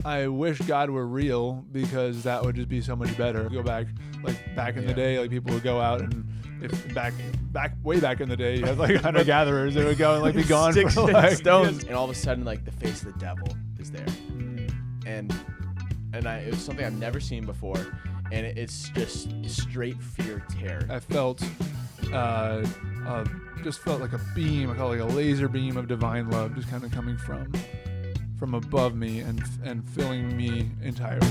I wish God were real because that would just be so much better. Go back, back in the day, like people would go out and way back in the day, you had like hunter gatherers that would go and like be gone Sticks for and like stones, and all of a sudden, like the face of the devil is there, Mm. and it was something I've never seen before, and it's just straight fear, terror. I felt, just felt like a beam. I felt like a laser beam of divine love, just kind of coming from above me and filling me entirely.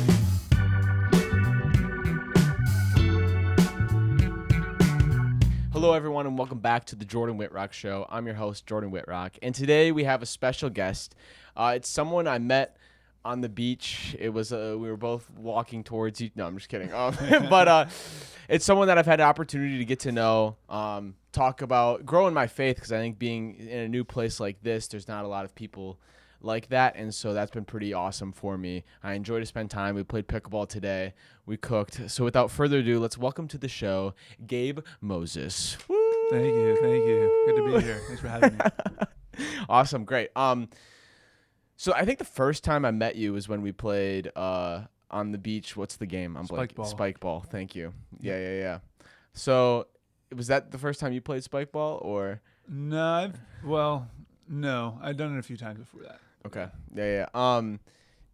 Hello, everyone, and welcome back to the Jordan Whitrock Show. I'm your host, Jordan Whitrock, and today we have a special guest. It's someone I met on the beach. It was we were both walking towards you. No, I'm just kidding. But it's someone that I've had the opportunity to get to know, talk about growing my faith, because I think being in a new place like this, there's not a lot of people like that, and so that's been pretty awesome for me. I enjoy to spend time. We played pickleball today. We cooked. So without further ado, let's welcome to the show Gabe Moses. Woo! Thank you. Good to be here. Thanks for having me. Awesome, great. So I think the first time I met you was when we played on the beach. What's the game? Spike ball. Thank you. Yeah. So was that the first time you played spike ball, or? No, no, I've done it a few times before that. Okay. Yeah.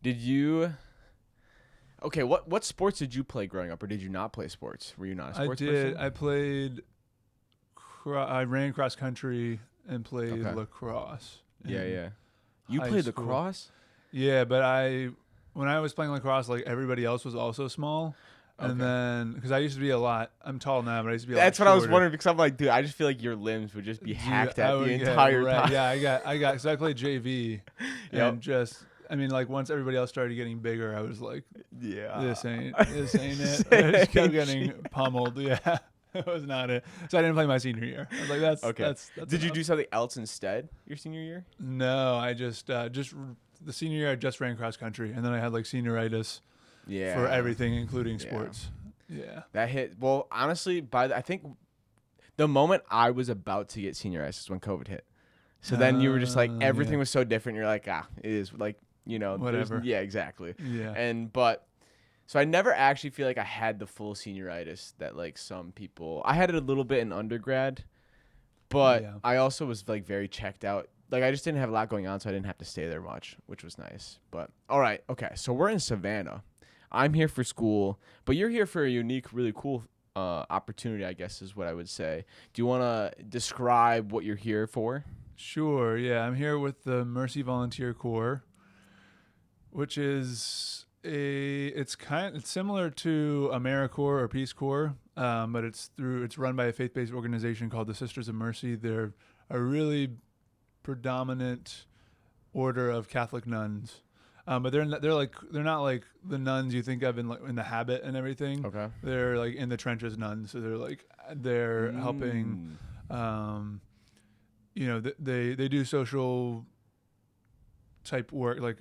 Did you? Okay. What sports did you play growing up, or did you not play sports? Were you not a sports person? I played. I ran cross country and played Okay. lacrosse. Yeah. You high played school. lacrosse? Yeah, but when I was playing lacrosse, like everybody else was also small. And then, because I used to be I'm tall now, but I used to be That's lot what I was shorter. wondering, because I'm like, dude, I just feel like your limbs would just be hacked at the get entire wrecked. time. Yeah, I got, so I played JV. Yep. And once everybody else started getting bigger, I was like, Yeah. this ain't it. This I just kept ain't getting pummeled. Yeah, it was not it. So I didn't play my senior year. I was like, that's Okay. That's Did you enough. do something else instead your senior year? No, I just the senior year I just ran cross country, and then I had like senioritis Yeah. for everything, including Yeah. sports. Yeah. That hit. Well, honestly, I think the moment I was about to get senioritis is when COVID hit. So then you were just like, everything yeah. was so different. You're like, it is like, there's- Whatever. Yeah, exactly. Yeah. So I never actually feel like I had the full senioritis that like some people. I had it a little bit in undergrad, but Yeah. I also was like very checked out. Like I just didn't have a lot going on, so I didn't have to stay there much, which was nice. But all right, okay. So we're in Savannah. I'm here for school, but you're here for a unique, really cool opportunity, I guess is what I would say. Do you want to describe what you're here for? Sure. Yeah, I'm here with the Mercy Volunteer Corps, which is it's similar to AmeriCorps or Peace Corps, but it's run by a faith-based organization called the Sisters of Mercy. They're a really predominant order of Catholic nuns. But they're not like the nuns you think of in the habit and everything. Okay. They're like in the trenches nuns. So they're helping. They do social type work, like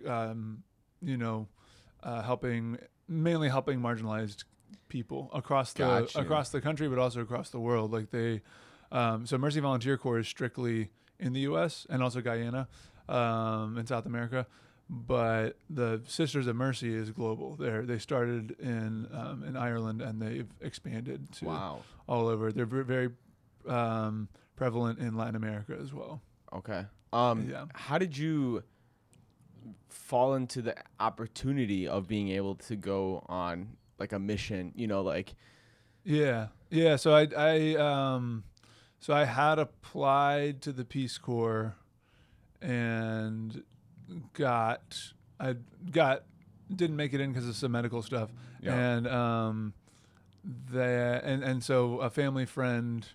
mainly helping marginalized people across the country, but also across the world. Like so Mercy Volunteer Corps is strictly in the U.S. and also Guyana, in South America. But the Sisters of Mercy is global. They started in Ireland, and they've expanded to all over. They're very prevalent in Latin America as well. Okay. Yeah. How did you fall into the opportunity of being able to go on like a mission? Yeah. So I had applied to the Peace Corps and didn't make it in because of some medical stuff. Yeah. And so a family friend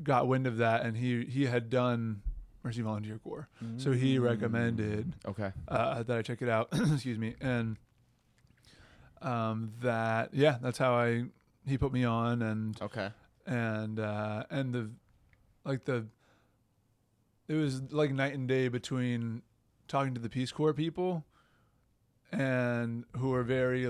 got wind of that, and he had done Mercy Volunteer Corps. So he recommended that I check it out. Excuse me. And that's how he put me on, and it was like night and day between talking to the Peace Corps people and who are very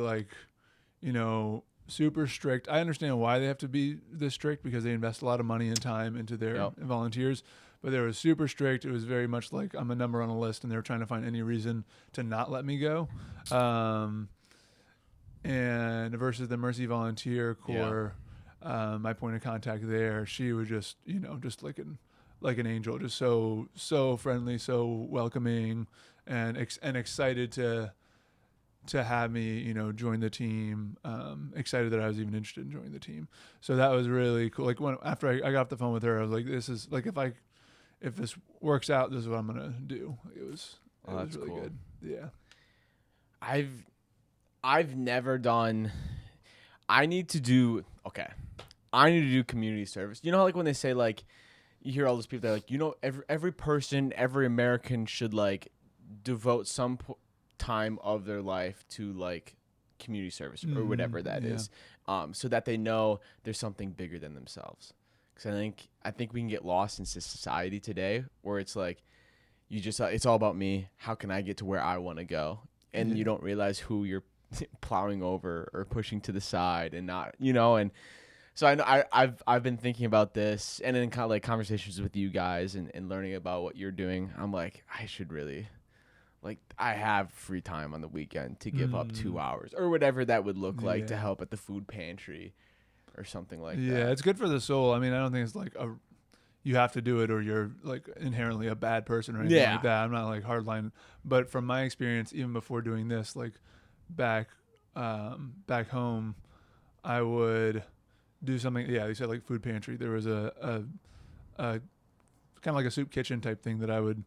super strict. I understand why they have to be this strict because they invest a lot of money and time into their volunteers, but they were super strict. It was very much like I'm a number on a list, and they were trying to find any reason to not let me go. And versus the Mercy Volunteer Corps, my point of contact there, she was just, just like an angel, just so friendly, so welcoming, and excited to have me, join the team. Excited that I was even interested in joining the team. So that was really cool. Like after I got off the phone with her, I was like, this is like, if this works out, this is what I'm gonna do. It was really cool. Good. Yeah. I've never done. I need to do community service. You know how, like, when they say, like, you hear all those people that are like, every person, every American should like devote some time of their life to like community service or whatever that is, so that they know there's something bigger than themselves. Because I think we can get lost in society today where it's like it's all about me. How can I get to where I want to go? And you don't realize who you're plowing over or pushing to the side, and not, and so I've been thinking about this, and in kind of like conversations with you guys and learning about what you're doing, I'm like, I should really, like, I have free time on the weekend to give up 2 hours or whatever that would look like to help at the food pantry or something like that. Yeah, it's good for the soul. I mean, I don't think it's like you have to do it or you're like inherently a bad person or anything like that. I'm not like hardline, but from my experience, even before doing this, like back home, I would do something. Yeah, you said like food pantry. There was a kind of like a soup kitchen type thing that I would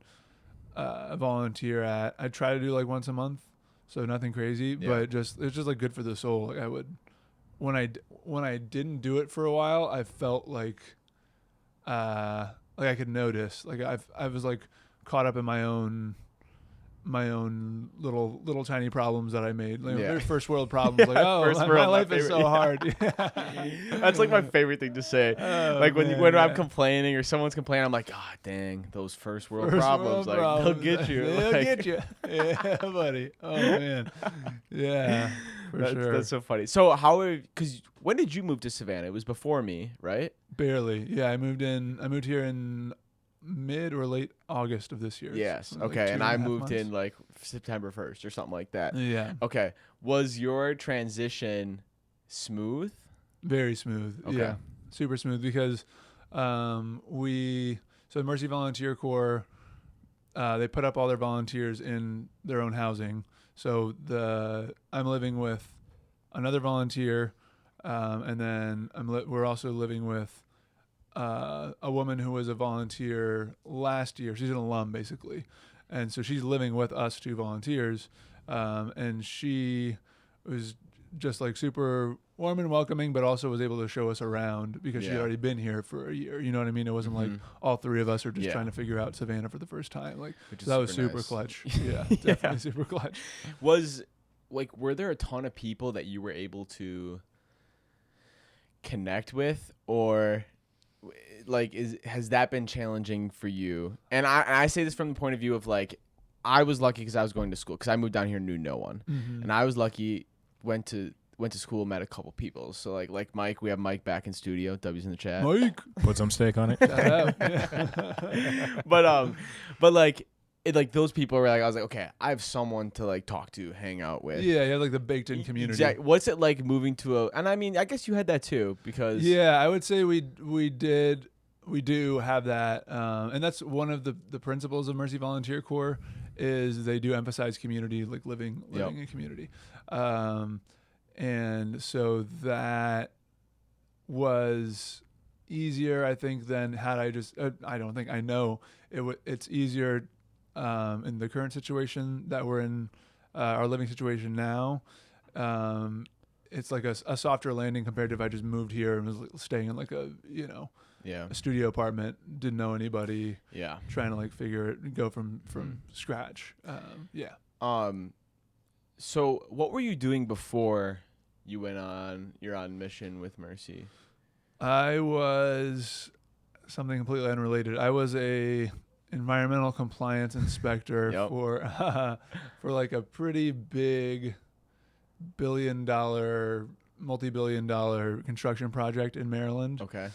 volunteer at. I'd try to do like once a month, so nothing crazy, but it's just like good for the soul. Like I would, when I didn't do it for a while, I felt like I could notice, like I was like caught up in my own little tiny problems that I made, like first world problems. Like, my life is so hard. That's like my favorite thing to say. Like when I'm complaining or someone's complaining, I'm like, God dang, those first world problems. They'll get you. They'll get you. Yeah, buddy. Oh man. Yeah, sure. That's so funny. So because when did you move to Savannah? It was before me, right? Barely. Yeah, I moved here in mid or late August of this year. Yes. Okay. Like and I moved in like September 1st or something like that. Yeah. Okay. Was your transition smooth? Very smooth. Okay. Yeah. Super smooth, because so the Mercy Volunteer Corps, they put up all their volunteers in their own housing. So I'm living with another volunteer, and then we're also living with a woman who was a volunteer last year. She's an alum, basically. And so she's living with us two volunteers. And she was just like super warm and welcoming, but also was able to show us around because she'd already been here for a year. You know what I mean? It wasn't like all three of us are just trying to figure out Savannah for the first time. Like, so that was super nice. Clutch. Yeah, definitely super clutch. Were there a ton of people that you were able to connect with, or like has that been challenging for you? And I say this from the point of view of like, I was lucky because I was going to school, because I moved down here and knew no one, and I was lucky, went to school, met a couple people. So like Mike, we have Mike back in studio. W's in the chat. Mike, put some steak on it. But like those people were like, I was like, okay, I have someone to like talk to, hang out with. Yeah, you have like the baked in community. Exactly. What's it like moving to and I mean, I guess you had that too, because I would say we do have that, and that's one of the principles of Mercy Volunteer Corps, is they do emphasize community, like living in community, and so that was easier, I think, than had I just I know it's easier in the current situation that we're in, our living situation now. It's like a softer landing compared to if I just moved here and was staying in like a studio apartment, didn't know anybody, trying to like go from scratch. So what were you doing before you went on mission with Mercy? I was something completely unrelated. I was a environmental compliance inspector for like a pretty big $1 billion multi-billion-dollar construction project in Maryland. Okay.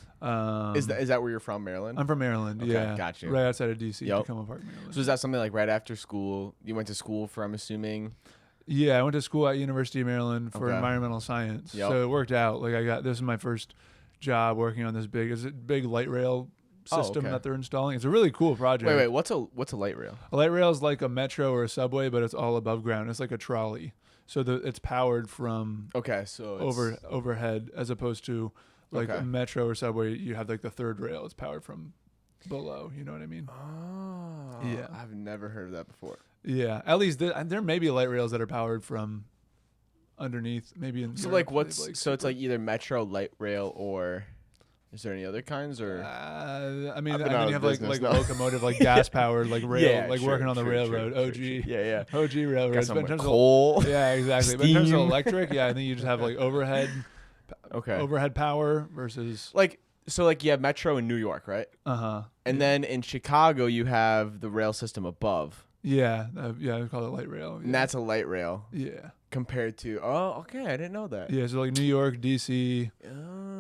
Is that where you're from, Maryland? I'm from Maryland. Okay, Yeah, got you. right outside of DC, Yep. Tacoma Park, Maryland. So is that something like right after school? You went to school for, I'm assuming. Yeah, I went to school at University of Maryland for Okay. environmental science. Yep. So it worked out. Like this is my first job working on this big light rail system that they're installing. It's a really cool project. Wait, what's a light rail? A light rail is like a metro or a subway, but it's all above ground. It's like a trolley. So it's powered from So overhead, as opposed to like Okay. a metro or subway. You have like the third rail. It's powered from below. You know what I mean? Oh, Yeah. I've never heard of that before. Yeah. At least there may be light rails that are powered from underneath. Maybe in So Europe, like they've, so it's like either metro, light rail, or is there any other kinds or? I mean, I've been and out then of you have business like now. locomotive, like gas powered, like rail, Yeah, like true, working on the true, railroad. true, OG. true. Yeah. OG railroads. Got some But in terms of coal. yeah, exactly. But in terms of Steam. electric, yeah, I think you just have like overhead power versus So you have metro in New York, right? And then in Chicago you have the rail system above. yeah, I call it light rail. Yeah. And that's a light rail yeah. compared to I didn't know that. Yeah, so like New York, DC,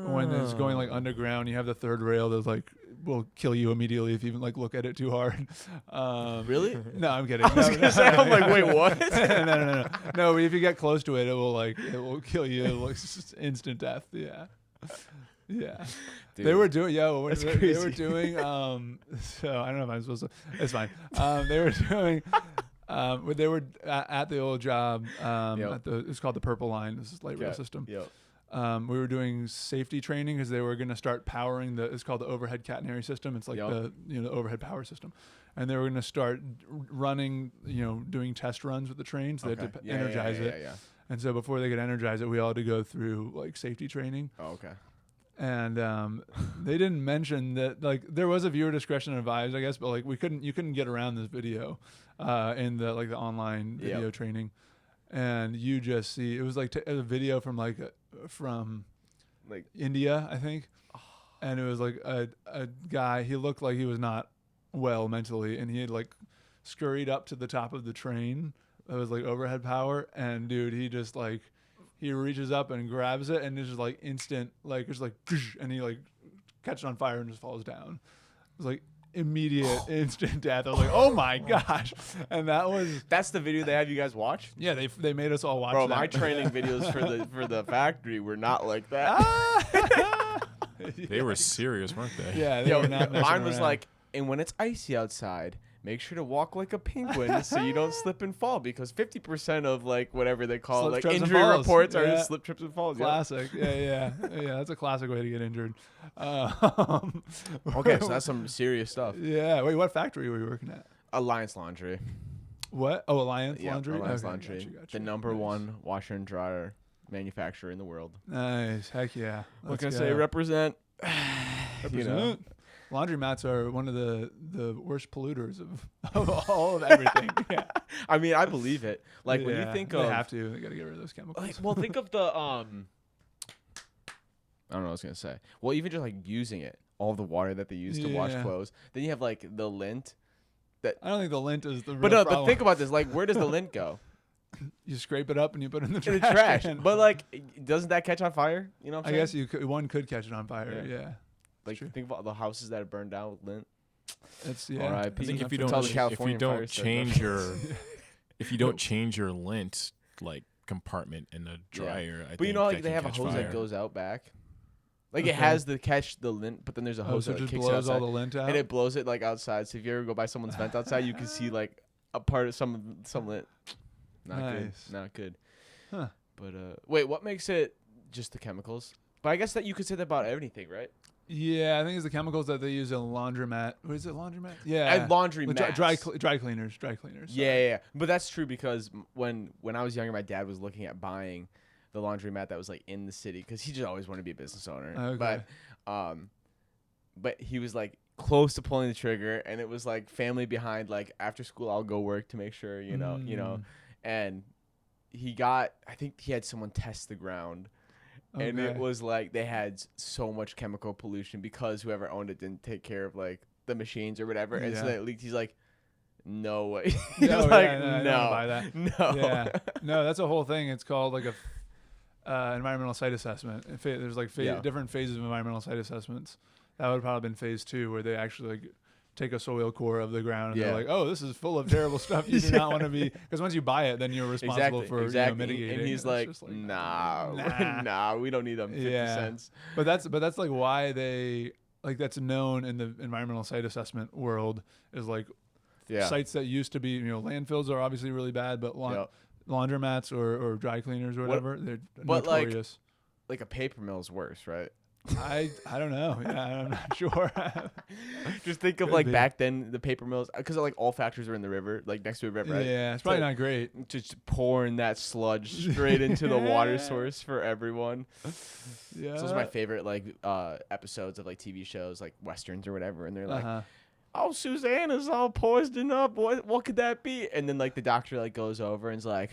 when it's going like Oh. underground, you have the third rail that like will kill you immediately if you even like look at it too hard. Really? No, I'm kidding. I was gonna say, I'm like, wait, what? no. No, if you get close to it, it will kill you. It looks just instant death. Yeah. Yeah. Dude, They were doing that's they were crazy. doing so I don't know if I'm supposed to, it's fine. They were doing they were at the old job Yep. it's called the Purple Line. This is light rail Okay. system. Yep. We were doing safety training because they were going to start powering it's called the overhead catenary system. It's like Yep. the overhead power system, and they were going to start running, doing test runs with the trains. They had to energize it. Yeah. And so before they could energize it, we all had to go through like safety training. Oh, okay. And they didn't mention that like there was a viewer discretion advised, I guess, but like you couldn't get around this video in the online video training, and you just see it was like a video from from India, I think, and it was like a guy. He looked like he was not well mentally, and he had like scurried up to the top of the train that was like overhead power, and dude, he just like. He reaches up and grabs it, and it's just like instant, like it's like, and he like catches on fire and just falls down. It was like immediate, instant death. I was like, oh my gosh! And that's the video they have you guys watch. Yeah, they made us all watch. Bro, that. my training videos for the factory were not like that. They were serious, weren't they? Yeah, they were not messing mine was around. like, and when it's icy outside, make sure to walk like a penguin so you don't slip and fall, because 50% of like whatever they call Slip, like trips, and injury falls. reports are Yeah. slip, trips, and falls. Yep. Classic. Yeah. That's a classic way to get injured. Okay, so that's some serious stuff. Yeah. Wait, what factory were you working at? Alliance Laundry. What? Oh, Alliance Yeah, Laundry. Alliance Okay, Laundry. gotcha. The number Nice. one washer and dryer manufacturer in the world. Nice. Heck yeah. What can I Let's say? go. Represent. Represent. Laundromats are one of the worst polluters of all of everything. Yeah. I mean, I believe it. Like when you Yeah, think they of, have to. They got to get rid of those chemicals. like, well, think of the I don't know what I was gonna say. Well, even just like using it, all the water that they use to wash Yeah. clothes. Then you have like the lint. I don't think the lint is the real But no, problem. but think about this. Like, where does the lint go? You scrape it up and you put it in the trash. In the trash. can. But like, doesn't that catch on fire? You know what I'm I saying? guess one could catch it on fire. Yeah. Yeah. Like, true. think about the houses that are burned down with lint. It's yeah. R.I.P. I think if you That's don't all the Californian fires said, change though. your if you don't change your lint like compartment in the dryer, I But you think know, like that they can have a catch hose fire. that goes out back. Like Okay. it has to catch the lint, but then there's a Oh, hose so it that just kicks it blows all outside, the lint out. and it blows it like outside. So if you ever go by someone's vent outside, you can see like a part of some lint. Not Nice. good. Not good. Huh. But wait, what makes it just the chemicals? But I guess that you could say that about everything, right? Yeah, I think it's the chemicals that they use in laundromat. What is it, laundromat? Yeah. And laundry With mats. dry cleaners. Yeah. But that's true because when I was younger, my dad was looking at buying the laundromat that was like in the city because he just always wanted to be a business owner. Okay. But he was like close to pulling the trigger, and it was like family behind. Like after school, I'll go work to make sure you know. And I think he had someone test the ground. And it Okay. was like they had so much chemical pollution because whoever owned it didn't take care of like the machines or whatever, and so Yeah. that leaked. He's like, "No way." He's No, like, yeah, no, I don't buy that. no." Yeah. No, that's a whole thing. It's called like environmental site assessment. There's like different phases of environmental site assessments. That would have probably been phase 2, where they actually like take a soil core of the ground and they're like, oh, this is full of terrible stuff. You do not want to be, because once you buy it, then you're responsible for mitigating. And he's like, nah, we don't need them 50 cents. But that's like why they like, that's known in the environmental site assessment world, is like sites that used to be, landfills are obviously really bad, but laundromats or dry cleaners or whatever, they're notorious. Like a paper mill is worse, right? I don't know. Yeah, I'm not sure. Just think of like back then, the paper mills, because like all factories were in the river, like next to a river, right? Yeah, it's probably not great. Just pouring that sludge straight into the water source for everyone. Yeah. So those are my favorite like episodes of like TV shows, like westerns or whatever, and they're like, oh, Susanna's all poisoned up. What could that be? And then like the doctor like goes over and's like,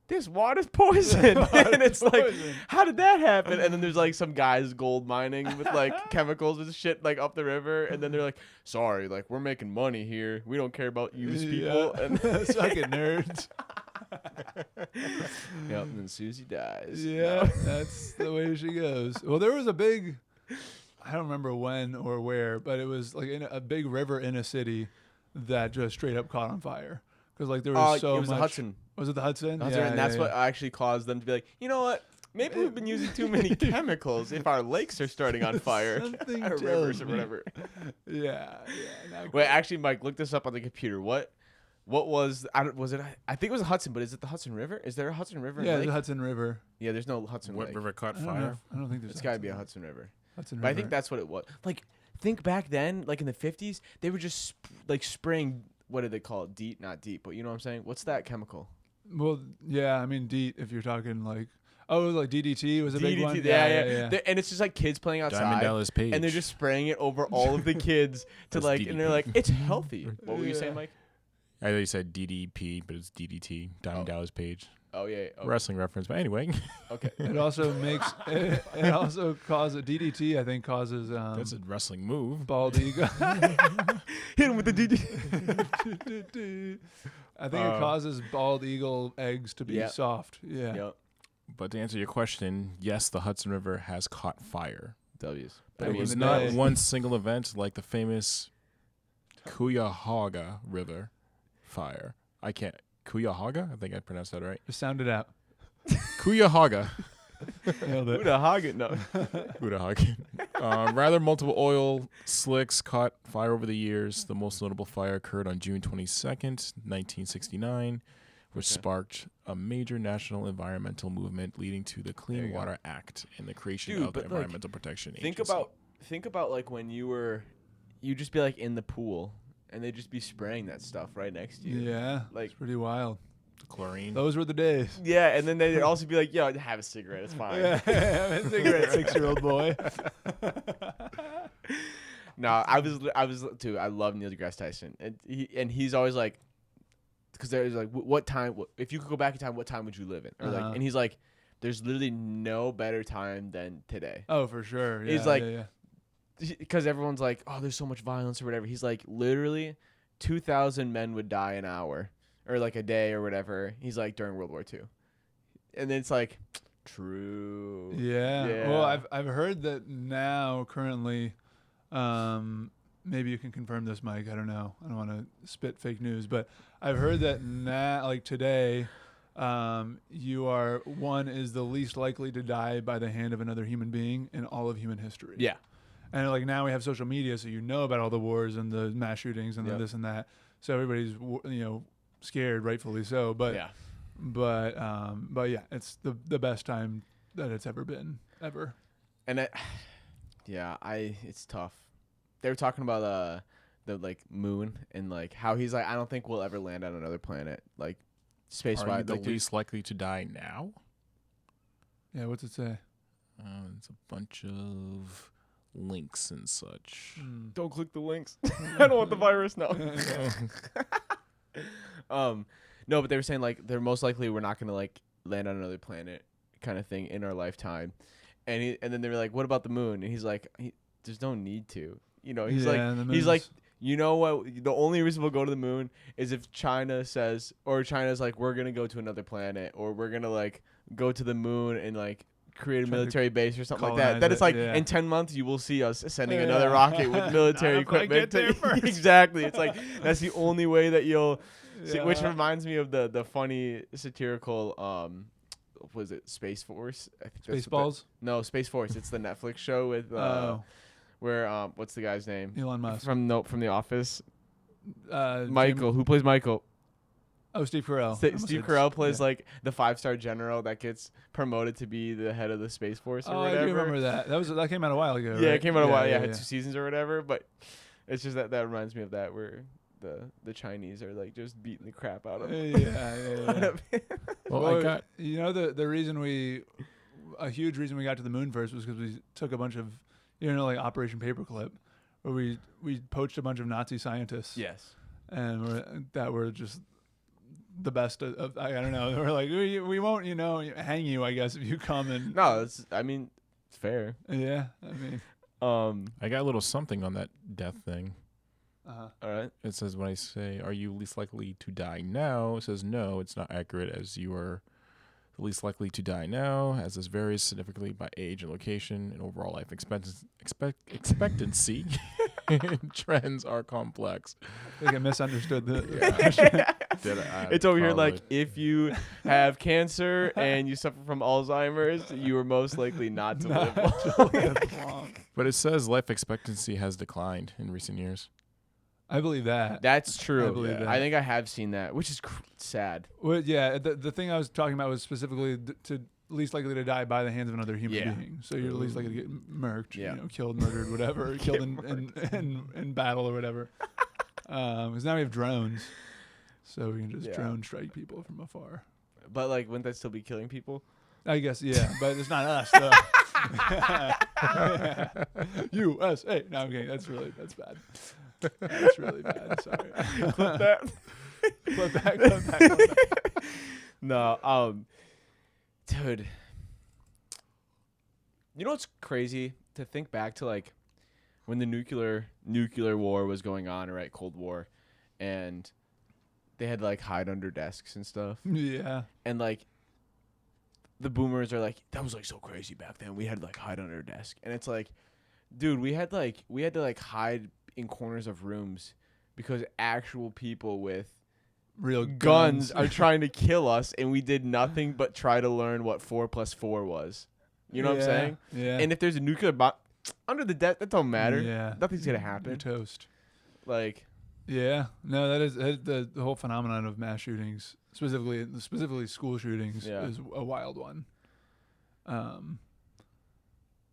this water's poison. And it's like, how did that happen? And then there's like some guys gold mining with like chemicals and shit like up the river. And then they're like, sorry, like we're making money here. We don't care about you people. And fucking nerds. Yep, and then Susie dies. Yeah, that's the way she goes. Well, there was a big, I don't remember when or where, but it was like in a big river in a city that just straight up caught on fire. Because like there was so much. It was the Hudson. Was it the Hudson? And that's what actually caused them to be like, you know what? Maybe we've been using too many chemicals if our lakes are starting on fire. Our rivers or whatever. Yeah. Wait, actually, Mike, look this up on the computer. What was I think it was the Hudson, but is it the Hudson River? Is there a Hudson River? Yeah, the Hudson River. Yeah, there's no Hudson What Lake. river caught fire? I don't think there's. It's got to be a Hudson River. Hudson But River. I think that's what it was. Like, think back then, like in the 50s, they were just spraying. What did they call it? DEET, not DEET, but you know what I'm saying? What's that chemical? Well, yeah, I mean DEET. If you're talking like, it was like DDT was a big one. Yeah. And it's just like kids playing outside, Diamond Dallas Page, and they're just spraying it over all of the kids to like, DDP. And they're like, it's healthy. What were you saying, Mike? I thought you said DDP, but it's DDT. Diamond Dallas Page. Oh yeah. Oh. Wrestling reference, but anyway. Okay. It also makes it also causes DDT. I think causes that's a wrestling move. Bald eagle. Hit him with the DDT. I think it causes bald eagle eggs to be soft. Yeah. Yep. But to answer your question, yes, the Hudson River has caught fire. W's. But it was not one single event like the famous Cuyahoga River fire. Cuyahoga? I think I pronounced that right. Just sound it out. Cuyahoga. Cuyahoga, no. Cuyahoga. Rather, multiple oil slicks caught fire over the years. The most notable fire occurred on June 22nd, 1969, which sparked a major national environmental movement leading to the Clean Water Act and the creation of the Environmental Protection Agency. Think about like when you just be like in the pool and they'd just be spraying that stuff right next to you. Yeah, like it's pretty wild. The chlorine. Those were the days. Yeah, and then they'd also be like, "Yo, have a cigarette. It's fine." Yeah, have a cigarette, 6-year-old boy. No, I was too. I love Neil deGrasse Tyson, and he's always like, because there's like, what time? If you could go back in time, what time would you live in? Or like, and he's like, there's literally no better time than today. Oh, for sure. Yeah, he's like, because everyone's like, oh, there's so much violence or whatever. He's like, literally, 2,000 men would die an hour or like a day or whatever. He's like during World War II, and then it's like, true. Yeah. Well, I've heard that now currently. Maybe you can confirm this, Mike. I don't know. I don't want to spit fake news, but I've heard that now, like today, one is the least likely to die by the hand of another human being in all of human history. Yeah. And like now we have social media, so you know about all the wars and the mass shootings and the this and that. So everybody's scared, rightfully so. But yeah, it's the best time that it's ever been ever. And it's tough. They were talking about the like moon and like how he's like, I don't think we'll ever land on another planet like space wide. Are you the least likely to die now? Yeah, what's it say? It's a bunch of links and such. Don't click the links. I don't want the virus now. No, but they were saying like they're most likely we're not gonna like land on another planet kind of thing in our lifetime. And then they were like, what about the moon? And he's like, there's no need to. He's You know what? The only reason we'll go to the moon is if China says, or China's like, we're gonna go to another planet, or we're gonna like go to the moon and like create a military base or something like that. That it's like in 10 months you will see us sending another rocket with military equipment. Exactly. It's like that's the only way that you'll. See, which reminds me of the funny satirical was it Space Force? I think Spaceballs? No, Space Force. It's the Netflix show with where what's the guy's name? Elon Musk from The Office. Jim, Michael, who plays Michael? Oh, Steve Carell. Steve Carell plays like the 5-star general that gets promoted to be the head of the Space Force or whatever. I do remember that. That came out a while ago. Yeah, right? it came out a while. Yeah, it had 2 seasons or whatever. But it's just that reminds me of that where the Chinese are like just beating the crap out of them. Yeah. Well, the reason a huge reason we got to the moon first was because we took a bunch of, like Operation Paperclip, where we poached a bunch of Nazi scientists. Yes. And that were just the best of I don't know. We're like, we won't, hang you, I guess, if you come and. No, it's fair. Yeah, I mean. I got a little something on that death thing. All right. It says, when I say, are you least likely to die now? It says, no, it's not accurate, as you are the least likely to die now, as this varies significantly by age and location, and overall life expectancy trends are complex. I think I misunderstood the It's over here like, if you have cancer and you suffer from Alzheimer's, you are most likely not to live long. But it says life expectancy has declined in recent years. I believe that. That's true. I believe that. I think I have seen that, which is sad. Well, yeah, the thing I was talking about was specifically to least likely to die by the hands of another human being. So you're least likely to get murked, killed, murdered, whatever, killed in battle or whatever. Because now we have drones, so we can just drone strike people from afar. But like, wouldn't that still be killing people? I guess, yeah, but it's not us. USA. No, I'm kidding. That's bad. That's really bad. Sorry. Clip that. Clip that. No, dude. You know what's crazy? To think back to like when the nuclear war was going on, right? Cold War, and they had to like hide under desks and stuff. Yeah. And like the boomers are like, that was like so crazy back then. We had to like hide under a desk, and it's like, dude, we had to hide in corners of rooms because actual people with real guns are trying to kill us, and we did nothing but try to learn what 4 + 4 was. You know what I'm saying? Yeah. And if there's a nuclear bomb under the desk, that don't matter. Yeah. Nothing's gonna happen. You're toast. Like. Yeah. No, that is the whole phenomenon of mass shootings, specifically school shootings, is a wild one.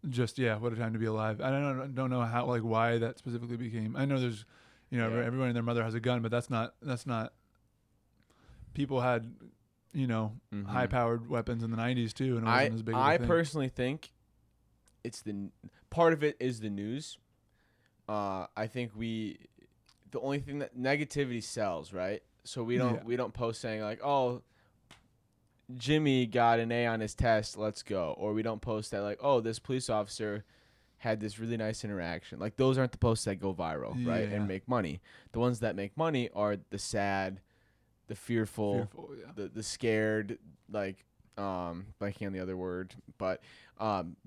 Just what a time to be alive. I don't know how, like, why that specifically became. I know there's, everyone and their mother has a gun, but that's not. People had, high-powered weapons in the 90s too, and it wasn't as big. I personally think it's part of it is the news. I think the only thing that negativity sells, right? So we don't post saying like, oh, Jimmy got an A on his test, let's go. Or we don't post that like, oh, this police officer had this really nice interaction. Like, those aren't the posts that go viral, right? And make money. The ones that make money are the sad, the fearful the scared, like, blanking on the other word. But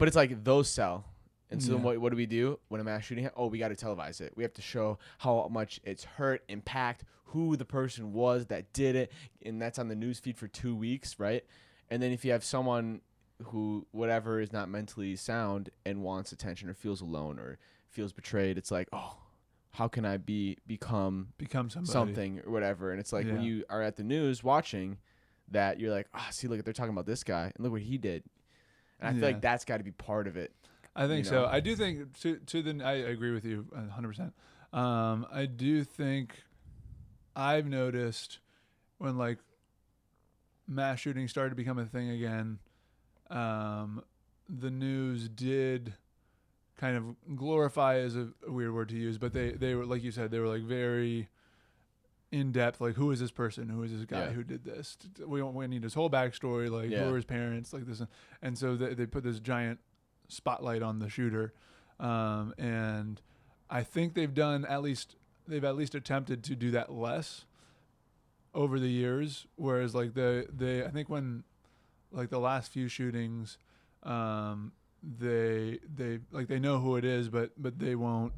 it's like those sell. And so then what do we do when a mass shooting we got to televise it. We have to show how much it's hurt, impact, who the person was that did it, and that's on the news feed for 2 weeks, right? And then if you have someone who, whatever, is not mentally sound and wants attention or feels alone or feels betrayed, it's like, oh, how can I become something or whatever? And it's like when you are at the news watching that, you're like, see, look, they're talking about this guy, and look what he did. And I feel like that's got to be part of it. I think so. I do think I agree with you 100%. I do think I've noticed when like mass shootings started to become a thing again, the news did kind of glorify is a weird word to use, but they were, like you said, they were like very in depth, like, who is this person? Who is this guy who did this? We need his whole backstory, like who are his parents, like this. And so they put this giant spotlight on the shooter. And I think they've done, at least they've at least attempted to do that less over the years. Whereas like I think when like the last few shootings, they know who it is, but they won't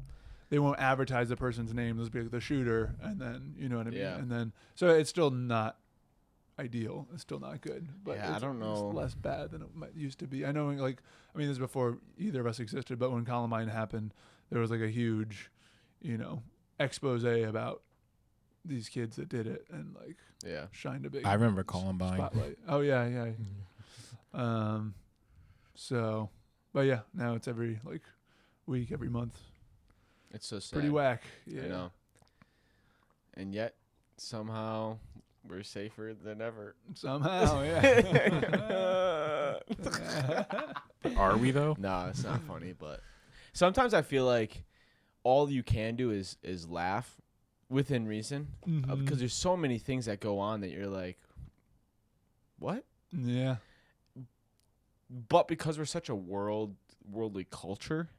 advertise the person's name. They'll be like the shooter, and then you know what I mean. Yeah. And then so it's still not ideal. It's still not good. But Yeah, I don't know. It's less bad than it used to be. I know, like, I mean, this is before either of us existed, but when Columbine happened, there was like a huge, you know, expose about these kids that did it, and like shined a big. I remember Columbine. Spotlight. Oh yeah. So, but yeah, now it's every like week, every month. It's so sad. Pretty whack. Yeah. I know. And yet, somehow, we're safer than ever. Somehow, yeah. Are we though? No, it's not funny, but sometimes I feel like all you can do is laugh within reason, because there's so many things that go on that you're like, what? Yeah. But because we're such a worldly culture,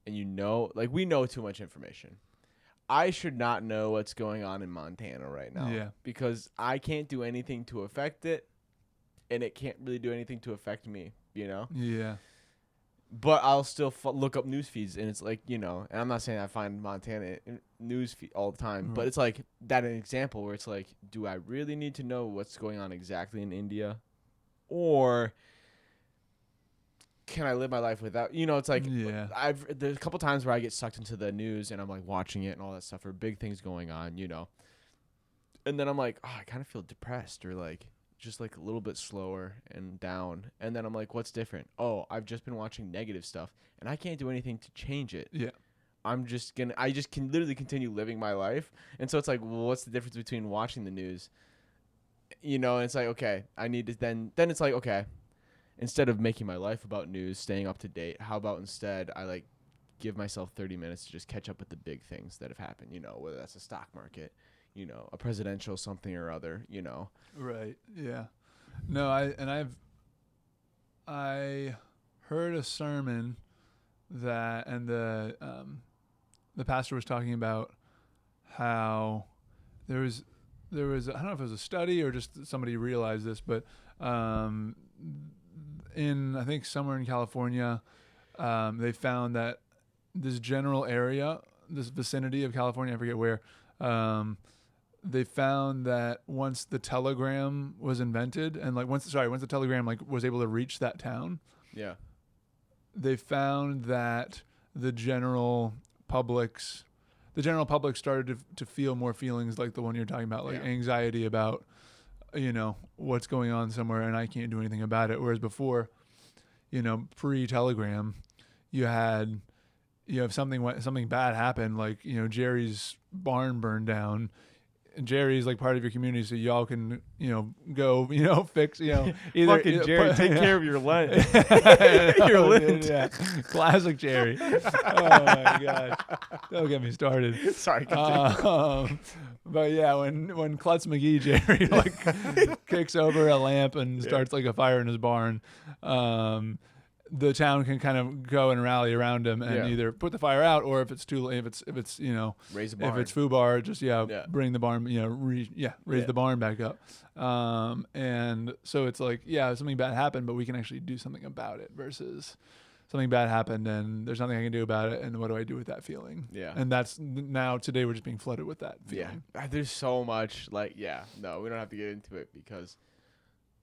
and you know, like, we know too much information. I should not know what's going on in Montana right now. Yeah. Because I can't do anything to affect it, and it can't really do anything to affect me, you know? Yeah. But I'll still look up news feeds, and it's like, you know, and I'm not saying I find Montana news feed all the time, but it's like that an example where it's like, do I really need to know what's going on exactly in India? Or can I live my life without, you know, it's like, there's a couple times where I get sucked into the news and I'm like watching it and all that stuff, or big things going on, you know, and then I'm like, oh, I kind of feel depressed, or like just like a little bit slower and down. And then I'm like, what's different? Oh, I've just been watching negative stuff and I can't do anything to change it. Yeah. I just can literally continue living my life. And so it's like, well, what's the difference between watching the news, you know? And it's like, okay, I need to then it's like, okay, instead of making my life about news, staying up to date, how about instead I like give myself 30 minutes to just catch up with the big things that have happened, you know, whether that's the stock market, you know, a presidential something or other, you know. Right. Yeah. No, I heard a sermon that, and the pastor was talking about how there was I don't know if it was a study or just somebody realized this, but in, I think somewhere in California, they found that this general area, this vicinity of California, I forget where, they found that once the telegram was invented, and like once the telegram like was able to reach that town, they found that the general public started to feel more feelings like the one you're talking about, like anxiety about, you know, what's going on somewhere and I can't do anything about it. Whereas before, you know, pre-telegram, you have something bad happen, like, you know, Jerry's barn burned down. And Jerry's like part of your community, so y'all can, you know, go, you know, fix, you know, fucking Jerry, take care of your lint. Your lint. Yeah. Classic Jerry. Oh my gosh. Don't get me started. Sorry. But yeah, when Klutz McGee Jerry like kicks over a lamp and starts like a fire in his barn, the town can kind of go and rally around him and either put the fire out, or if it's too late, if it's you know, raise a barn. If it's FUBAR, just bring the barn, you know, raise the barn back up. And so it's like, something bad happened, but we can actually do something about it, versus something bad happened and there's nothing I can do about it, and what do I do with that feeling? Yeah. And that's, now today we're just being flooded with that feeling. Yeah. There's so much, like, no, we don't have to get into it because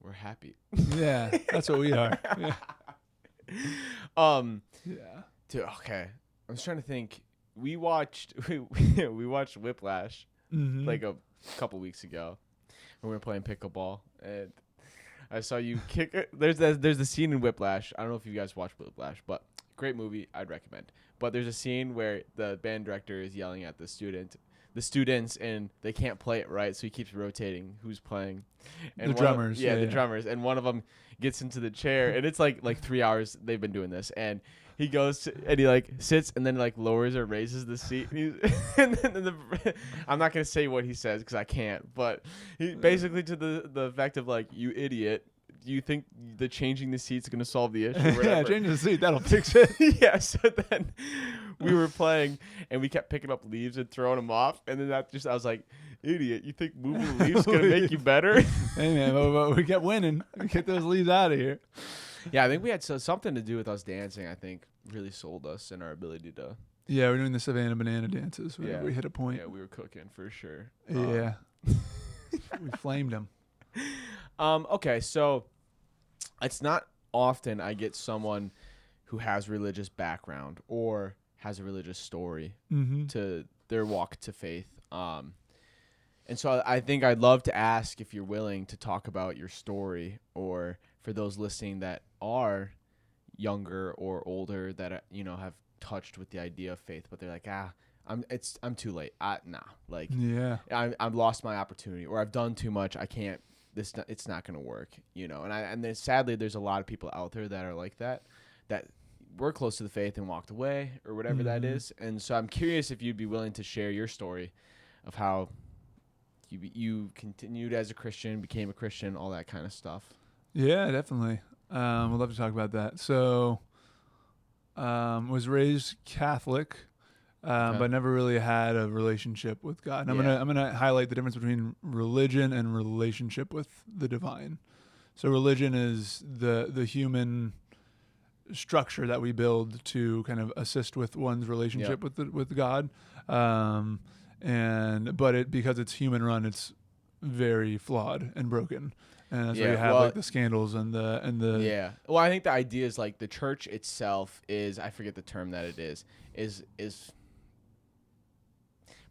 we're happy. Yeah, that's what we are. Yeah. Dude, okay. I was trying to think. We watched Whiplash like a couple weeks ago when we were playing pickleball, and I saw you kick it. There's the scene in Whiplash. I don't know if you guys watched Whiplash, but great movie. I'd recommend. But there's a scene where the band director is yelling at the students, and they can't play it right, so he keeps rotating who's playing. And the drummers. The drummers. And one of them gets into the chair, and it's like 3 hours they've been doing this, and he goes and he like sits and then like lowers or raises the seat. And then I'm not gonna say what he says because I can't, but he basically to the effect of like, you idiot, do you think the changing the seat's gonna solve the issue? Or Yeah, changing the seat, that'll fix it. Yeah. So then we were playing, and we kept picking up leaves and throwing them off, and then I was like, idiot, you think moving the leaves gonna make you better? Hey man, but we kept winning. Get those leaves out of here. Yeah, I think we had something to do with us dancing. I think really sold us and our ability to. Yeah, we're doing the Savannah Banana dances. Yeah. We hit a point. Yeah, we were cooking for sure. Yeah. We flamed him. Okay, so it's not often I get someone who has religious background or has a religious story to their walk to faith. And so I think I'd love to ask if you're willing to talk about your story, or for those listening that are younger or older that have touched with the idea of faith, but they're like, I'm too late. I've lost my opportunity, or I've done too much. I can't. It's not going to work. And then sadly, there's a lot of people out there that are like that were close to the faith and walked away, or whatever that is. And so I'm curious if you'd be willing to share your story of how you continued as a Christian, became a Christian, all that kind of stuff. Yeah, definitely. We'd love to talk about that. So, was raised Catholic, but never really had a relationship with God. And I'm gonna highlight the difference between religion and relationship with the divine. So, religion is the human structure that we build to kind of assist with one's relationship with God. Because it's human run, it's very flawed and broken. And that's where you have like the scandals and the Yeah. Well, I think the idea is like the church itself is, I forget the term that it is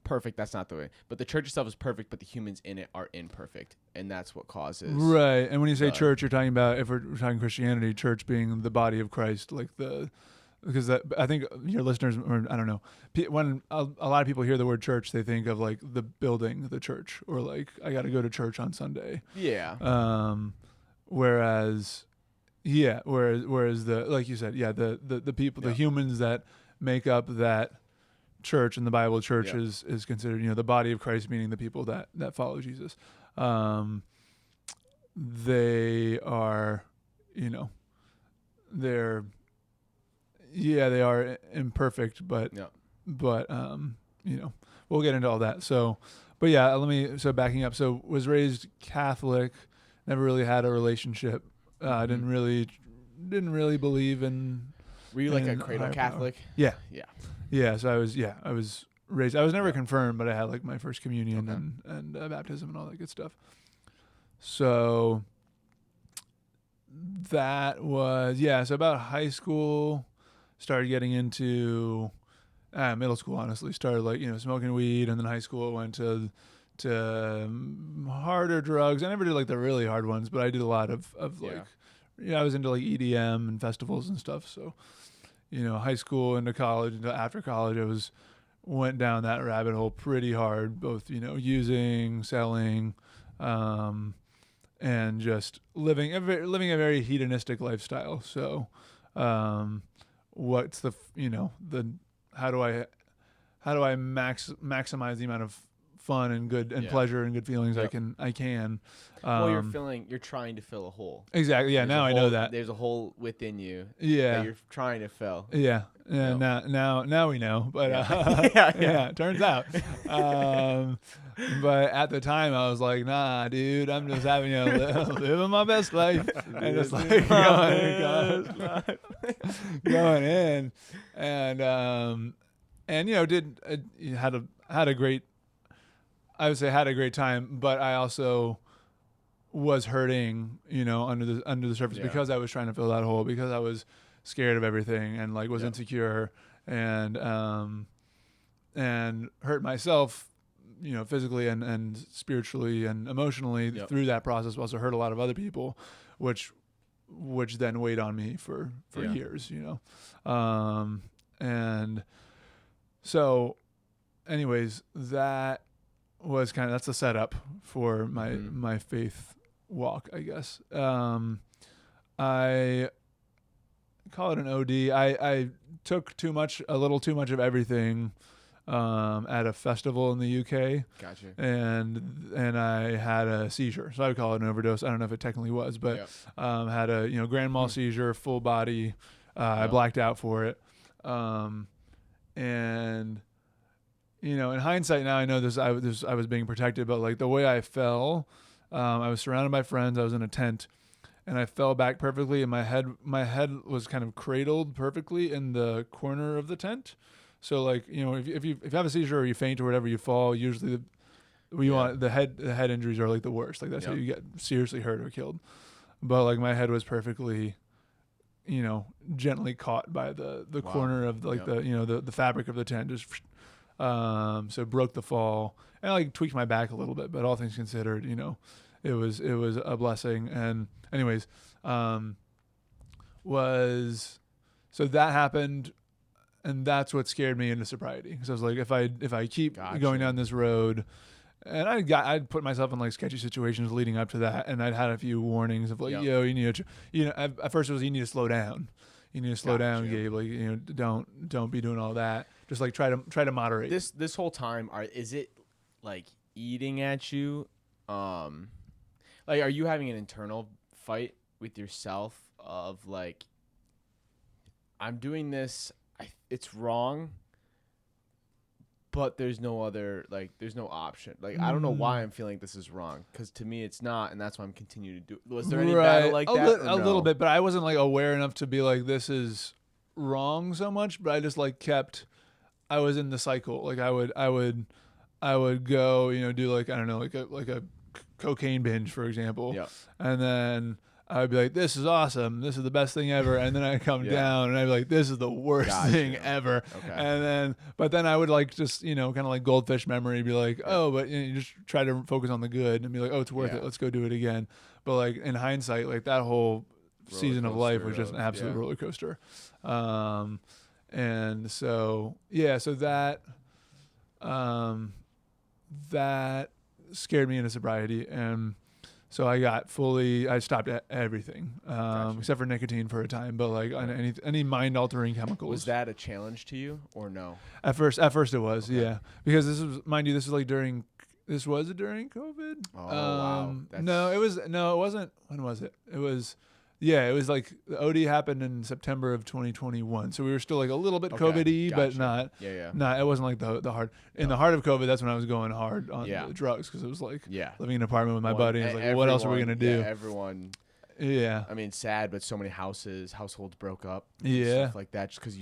perfect. That's not the way. But the church itself is perfect, but the humans in it are imperfect. And that's what causes. Right. And when you say church, you're talking about, if we're talking Christianity, church being the body of Christ, like because I think your listeners, or I don't know, when a lot of people hear the word church, they think of like the building, the church, or like I got to go to church on Sunday. Yeah. Whereas the, like you said, the people, the humans that make up that church in the Bible, church is considered, the body of Christ, meaning the people that follow Jesus. They are, they are imperfect, but we'll get into all that. So, but backing up. So was raised Catholic, never really had a relationship. Didn't really believe in. Were you like a cradle Catholic? Yeah. So I was raised. I was never confirmed, but I had like my first communion and baptism and all that good stuff. So that was so about high school. Started getting into middle school, honestly. Started like, smoking weed, and then high school went to harder drugs. I never did like the really hard ones, but I did a lot of like, I was into like EDM and festivals and stuff. So, high school into college, into after college, went down that rabbit hole pretty hard, both, using, selling, and just living a very hedonistic lifestyle. So, what's the how do I maximize the amount of fun and good and pleasure and good feelings I can. You're trying to fill a hole. Exactly. Yeah. Now I know that there's a hole within you. Yeah. That you're trying to fill. Yeah. Yeah. Now we know, but turns out. But at the time I was like, nah, dude, I'm just having living my best life, and just like going in, and had a great. I would say had a great time, but I also was hurting, under the surface because I was trying to fill that hole, because I was scared of everything and like was insecure and hurt myself, physically and spiritually and emotionally through that process. Also hurt a lot of other people, which then weighed on me for years, and so anyways, that was that's the setup for my faith walk, I guess. I call it an OD. I took a little too much of everything, at a festival in the UK. Gotcha. And I had a seizure, so I would call it an overdose. I don't know if it technically was, but had a grand mal seizure, full body. I blacked out for it, and in hindsight now I know this. I was being protected, but like the way I fell, I was surrounded by friends. I was in a tent, and I fell back perfectly, and my head was kind of cradled perfectly in the corner of the tent. So like if you have a seizure or you faint or whatever, you fall. Usually, the head injuries are like the worst. Like that's how you get seriously hurt or killed. But like my head was perfectly, gently caught by the corner of like the fabric of the tent. Just so broke the fall, and I like tweaked my back a little bit. But all things considered, it was a blessing. And anyways, so that happened. And that's what scared me into sobriety. Because I was like, if I keep going down this road, and I'd put myself in like sketchy situations leading up to that, and I'd had a few warnings of like, you need to, at first it was you need to slow down, Gabe. Like don't be doing all that. Just like try to moderate. This whole time, is it like eating at you? Like, are you having an internal fight with yourself of like, I'm doing this. It's wrong, but there's no other, like, there's no option. Like, I don't know why I'm feeling this is wrong, because to me it's not, and that's why I'm continuing to do it. Was there any battle like that? A little bit, but I wasn't like aware enough to be like, this is wrong so much, but I just like I was in the cycle. Like I would go, do like, I don't know, like a cocaine binge, for example. Yeah. And then I would be like, this is awesome. This is the best thing ever. And then I'd come down and I'd be like, this is the worst thing ever. Okay. But then I would like just, kind of like goldfish memory, be like, oh, but you just try to focus on the good and be like, oh, it's worth it. Let's go do it again. But like in hindsight, like that whole season of life was just an absolute roller coaster. And so, so that scared me into sobriety. And so I stopped everything, except for nicotine for a time, but like any mind altering chemicals. Was that a challenge to you or no? At first it was, because this was like during COVID. Oh, wow. No, it wasn't. When was it? It was like the OD happened in September of 2021. So we were still like a little bit COVID-y, but not. It wasn't like the hard. In the heart of COVID, that's when I was going hard on the drugs, because it was like living in an apartment with my buddy. And it's like, what else are we gonna do? Everyone. Yeah. I mean, sad, but so many households broke up. Yeah. Stuff like that, just because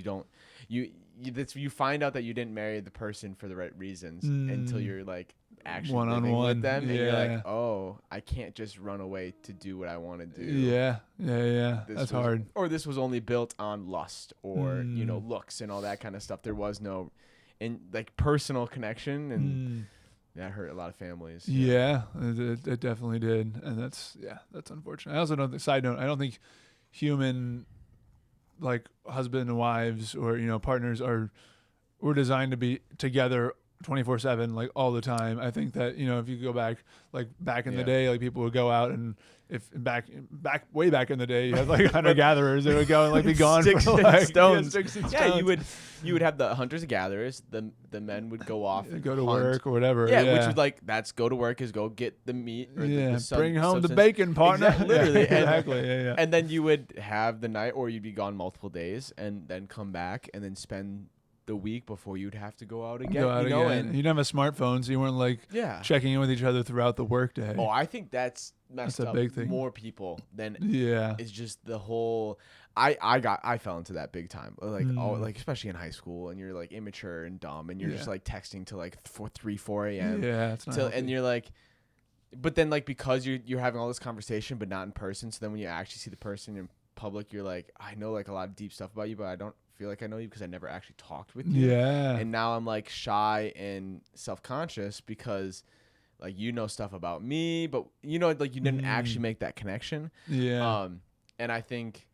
you find out that you didn't marry the person for the right reasons until you're like actually living with them, and you're like, oh, I can't just run away to do what I want to do. Yeah. That's hard. Or this was only built on lust or looks and all that kind of stuff. There was no personal connection, and that hurt a lot of families. Yeah, it definitely did, and that's unfortunate. I also don't. Side note, I don't think human like husband and wives or partners were designed to be together 24/7 like all the time. I think that if you go back in the day, like people would go out, and if way back in the day you had like hunter gatherers, they would go and like be gone for like stones. You would have the hunters and gatherers. The men would go off and go to hunt. work or whatever. Which was like, that's go to work is go get the meat or bring home the bacon, partner. Exactly, literally. Exactly. And then you would have the night, or you'd be gone multiple days and then come back and then spend the week before you'd have to go out again. And you didn't have a smartphone, so you weren't like checking in with each other throughout the workday. Oh, I think that's messed up big thing. More people than it's just the whole. I fell into that big time, like especially in high school, and you're like immature and dumb, and you're just like texting to like 4 a.m. Yeah, it's not healthy. And you're like, but then like because you're having all this conversation, but not in person. So then when you actually see the person in public, you're like, I know like a lot of deep stuff about you, but I don't feel like I know you because I never actually talked with you. Yeah. And now I'm like shy and self-conscious because like stuff about me, but like you didn't actually make that connection. Yeah. And I think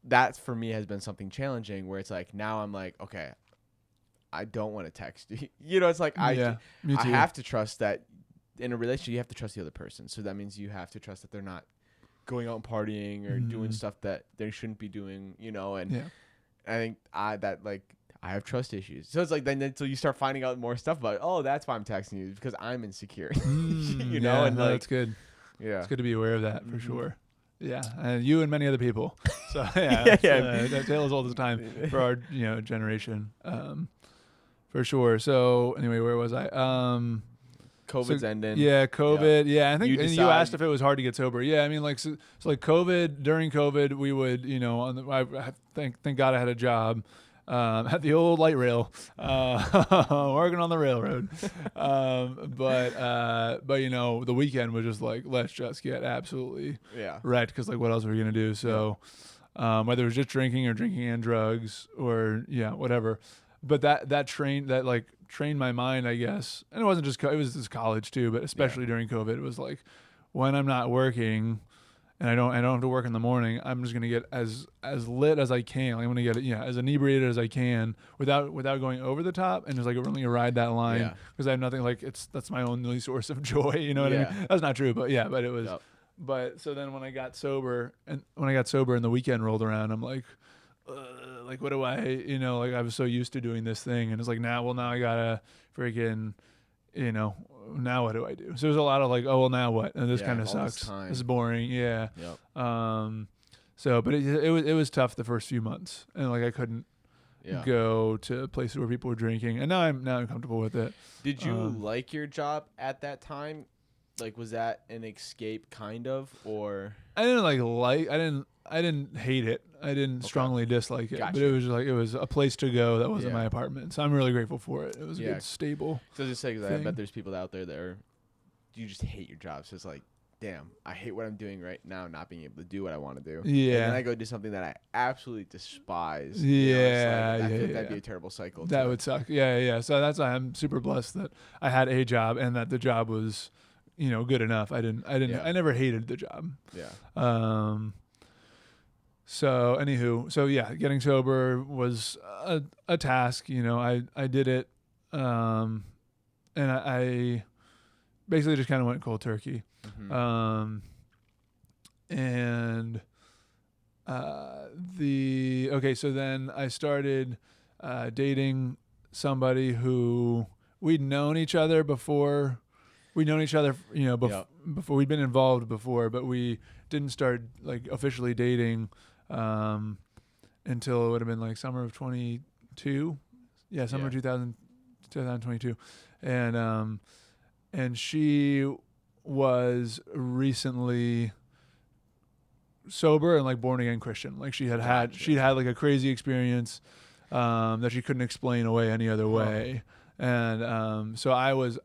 that for me has been something challenging, where it's like now I'm like, okay, I don't want to text you. It's like I have to trust that in a relationship you have to trust the other person. So that means you have to trust that they're not going out and partying or doing stuff that they shouldn't be doing, and I think I I have trust issues. So it's like then until you start finding out more stuff about it. Oh, that's why I'm texting you, because I'm insecure. You know, yeah, and no, like, that's good. yeah, It's good to be aware of that for sure. Yeah, and you and many other people. So Yeah, that tale is all the time for our generation, for sure. So anyway, where was I? COVID's ending. Yeah, COVID. Yeah, I think You and you decide- asked if it was hard to get sober. Yeah, I mean, like so like COVID. During COVID, we would I thank God I had a job. At the old light rail, working on the railroad. But the weekend was just like, let's just get absolutely wrecked, because like what else are we gonna do? So whether it was just drinking and drugs or whatever. But that trained my mind, I guess. And it wasn't just it was just college too, but especially during COVID, it was like, when I'm not working and I don't have to work in the morning, I'm just gonna get as lit as I can. Like, I'm gonna get as inebriated as I can without going over the top, and just like really ride that line, because I have nothing, like that's my only source of joy. You know what I mean? That's not true, but it was. Yep. But so then when I got sober and the weekend rolled around, I'm like, what do I, like I was so used to doing this thing, and it's like now I gotta freaking, now what do I do? So there's a lot of like, oh well, now what? And this kind of sucks. This is boring. Yeah. Yep. So, but it was tough the first few months, and like I couldn't go to places where people were drinking, and now I'm comfortable with it. Did you like your job at that time? Like, was that an escape kind of, or? I didn't hate it. I didn't strongly dislike it, but it was just like, it was a place to go that wasn't my apartment. So I'm really grateful for it. It was a good, stable. So just say, because I bet there's people out there that you just hate your job. So it's like, damn, I hate what I'm doing right now, not being able to do what I want to do. Yeah. And then I go do something that I absolutely despise. Yeah. I feel like that'd be a terrible cycle. That would suck. Yeah. So that's why I'm super blessed that I had a job, and that the job was, good enough. I never hated the job. Yeah. So anywho, getting sober was a task. I did it, and I basically just kind of went cold turkey. Mm-hmm. So then I started dating somebody who we'd known each other before. We'd known each other, before we'd been involved before, but we didn't start like officially dating until it would have been like summer of 22. Yeah, summer 2022. And she was recently sober and like born again Christian. Like she'd had like a crazy experience that she couldn't explain away any other way. And so I was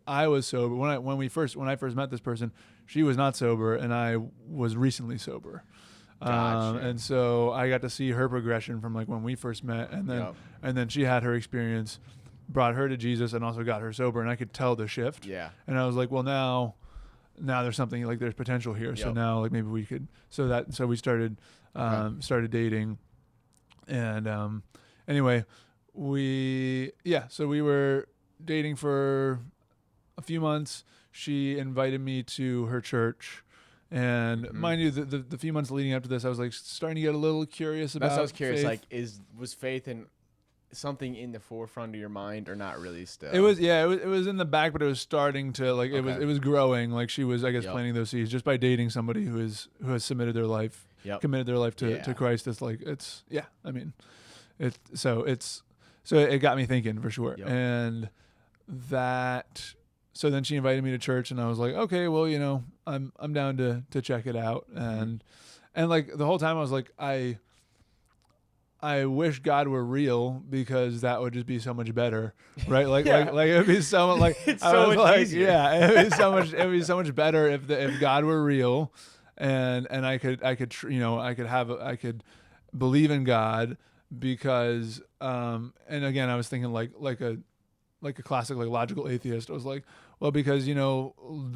sober when I first met this person. She was not sober, and I was recently sober. Gotcha. And so I got to see her progression from like when we first met, and then she had her experience, brought her to Jesus, and also got her sober, and I could tell the shift. Yeah. And I was like, well, now there's something, like there's potential here. So now like maybe we could. So we started dating, and anyway, so we were dating for a few months. She invited me to her church, and mind you, the few months leading up to this, I was like starting to get a little curious about. That's what I was curious. Faith. Like, was faith in something in the forefront of your mind, or not really? Still, it was in the back, but it was starting to like it was growing. Like she was, I guess, planting those seeds just by dating somebody who has submitted their life, committed their life to Christ. It's like so it got me thinking for sure, and that. So then she invited me to church, and I was like, okay, well, I'm down to check it out. And like the whole time I was like, I wish God were real, because that would just be so much better, right? Like it would be so much like it's so much easier. Yeah, it would be so much better if God were real, and I could believe in God, because and again I was thinking like a classic like logical atheist. I was like, well, because the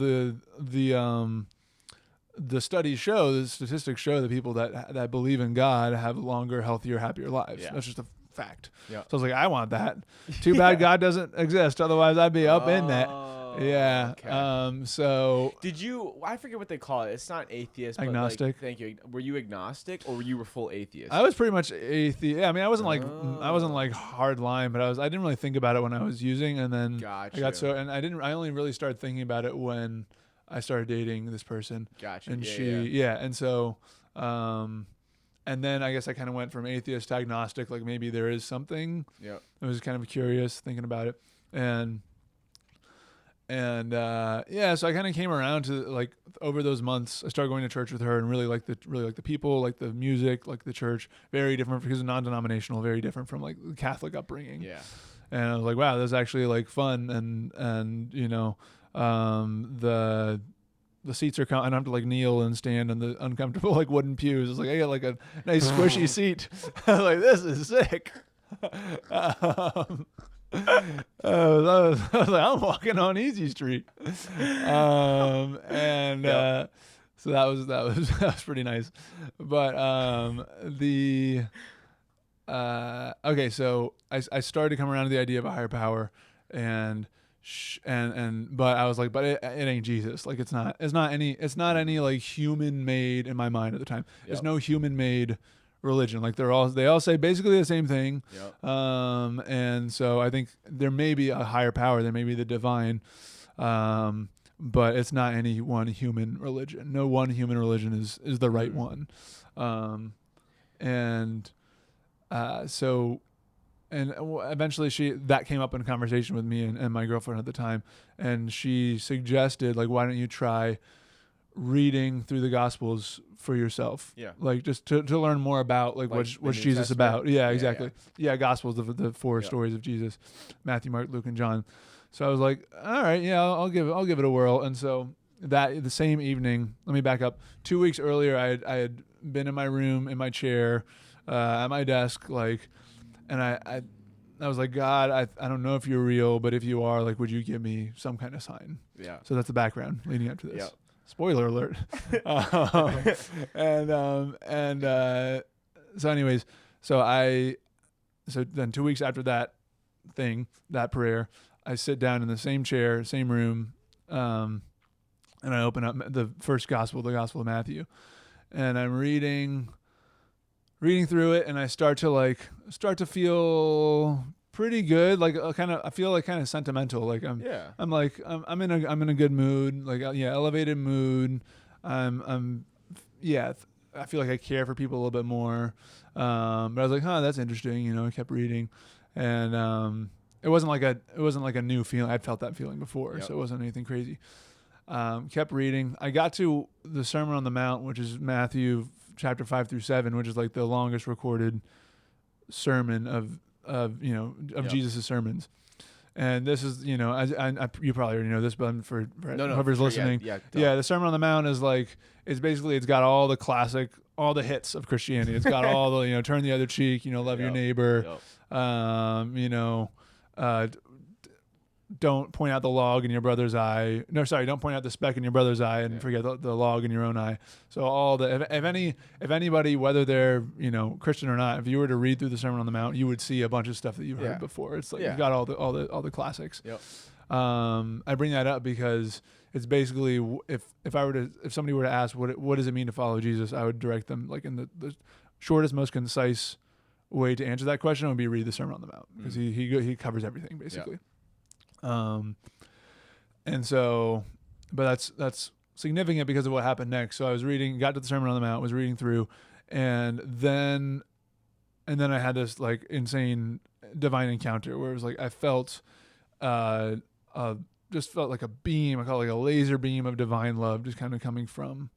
studies show, the statistics show that people that believe in God have longer, healthier, happier lives. Yeah. That's just a fact. Yeah. So I was like, I want that. Too bad God doesn't exist. Otherwise, I'd be up in that. Yeah. Okay. So Did you? I forget what they call it. It's not atheist. Agnostic. But like, thank you. Were you agnostic or were you full atheist? I was pretty much atheist. Yeah, I mean, I wasn't Oh. like hard line, but I didn't really think about it when I was using, and then Gotcha. I got so, and I only really started thinking about it when I started dating this person, Gotcha. and yeah. and so, and then I guess I kind of went from atheist to agnostic, like maybe there is something. Yeah. I was kind of curious thinking about it, and so I kind of came around to like over those months I started going to church with her and really like the people, like the music, like the church, very different because it's non-denominational, very different from like the Catholic upbringing. Yeah. And I was like, wow, this is actually like fun, and the seats are I don't have to like kneel and stand on the uncomfortable like wooden pews. It's like I got like a nice squishy seat. I was like, this is sick. I was like, I'm walking on Easy Street, so that was that was pretty nice. But okay, so I started to come around to the idea of a higher power, and but I was like, but it ain't Jesus. Like it's not any like human made in my mind at the time. Yep. There's no human made religion. Like they all say basically the same thing. Yep. And so I think there may be a higher power, there may be the divine, but it's not any one human religion. No one human religion is the right one. Eventually that came up in conversation with me and my girlfriend at the time, and she suggested, like, why don't you try reading through the Gospels for yourself? Yeah. Like just to learn more about like what's Jesus about. Yeah, exactly. Yeah, Gospels, the four stories of Jesus, Matthew, Mark, Luke, and John. So I was like, all right, yeah, I'll give it a whirl. And so the same evening, let me back up. 2 weeks earlier, I had been in my room in my chair at my desk, like, and I was like, God, I don't know if you're real, but if you are, like, would you give me some kind of sign? Yeah. So that's the background leading up to this. Yeah. Spoiler alert. So anyways, so then 2 weeks after that prayer, I sit down in the same chair, same room, and I open up the first gospel, the Gospel of Matthew, and I'm reading through it, and I start to feel pretty good, like I feel like kind of sentimental, like I'm in a good mood, like elevated mood. I feel like I care for people a little bit more. But I was like, that's interesting, I kept reading, and it wasn't like a new feeling. I'd felt that feeling before, so it wasn't anything crazy. Kept reading. I got to the Sermon on the Mount, which is Matthew chapter 5 through 7, which is like the longest recorded sermon of Jesus' sermons. And this is, you probably already know this, but for whoever's listening, the Sermon on the Mount is like, it's got all the classic, all the hits of Christianity. It's got all the, turn the other cheek, love your neighbor, don't point out the log in your brother's eye. No, sorry, don't point out the speck in your brother's eye and forget the log in your own eye. So all if anybody, whether they're Christian or not, if you were to read through the Sermon on the Mount, you would see a bunch of stuff that you've heard before. It's like you've got all the classics. Yep. I bring that up because it's basically if somebody were to ask what does it mean to follow Jesus, I would direct them like in the shortest, most concise way to answer that question would be read the Sermon on the Mount, because he covers everything basically. And so, but that's significant because of what happened next. So I was got to the Sermon on the Mount, was reading through, and then I had this like insane divine encounter where it was like I felt, just felt like a beam. I call it like a laser beam of divine love, just kind of coming from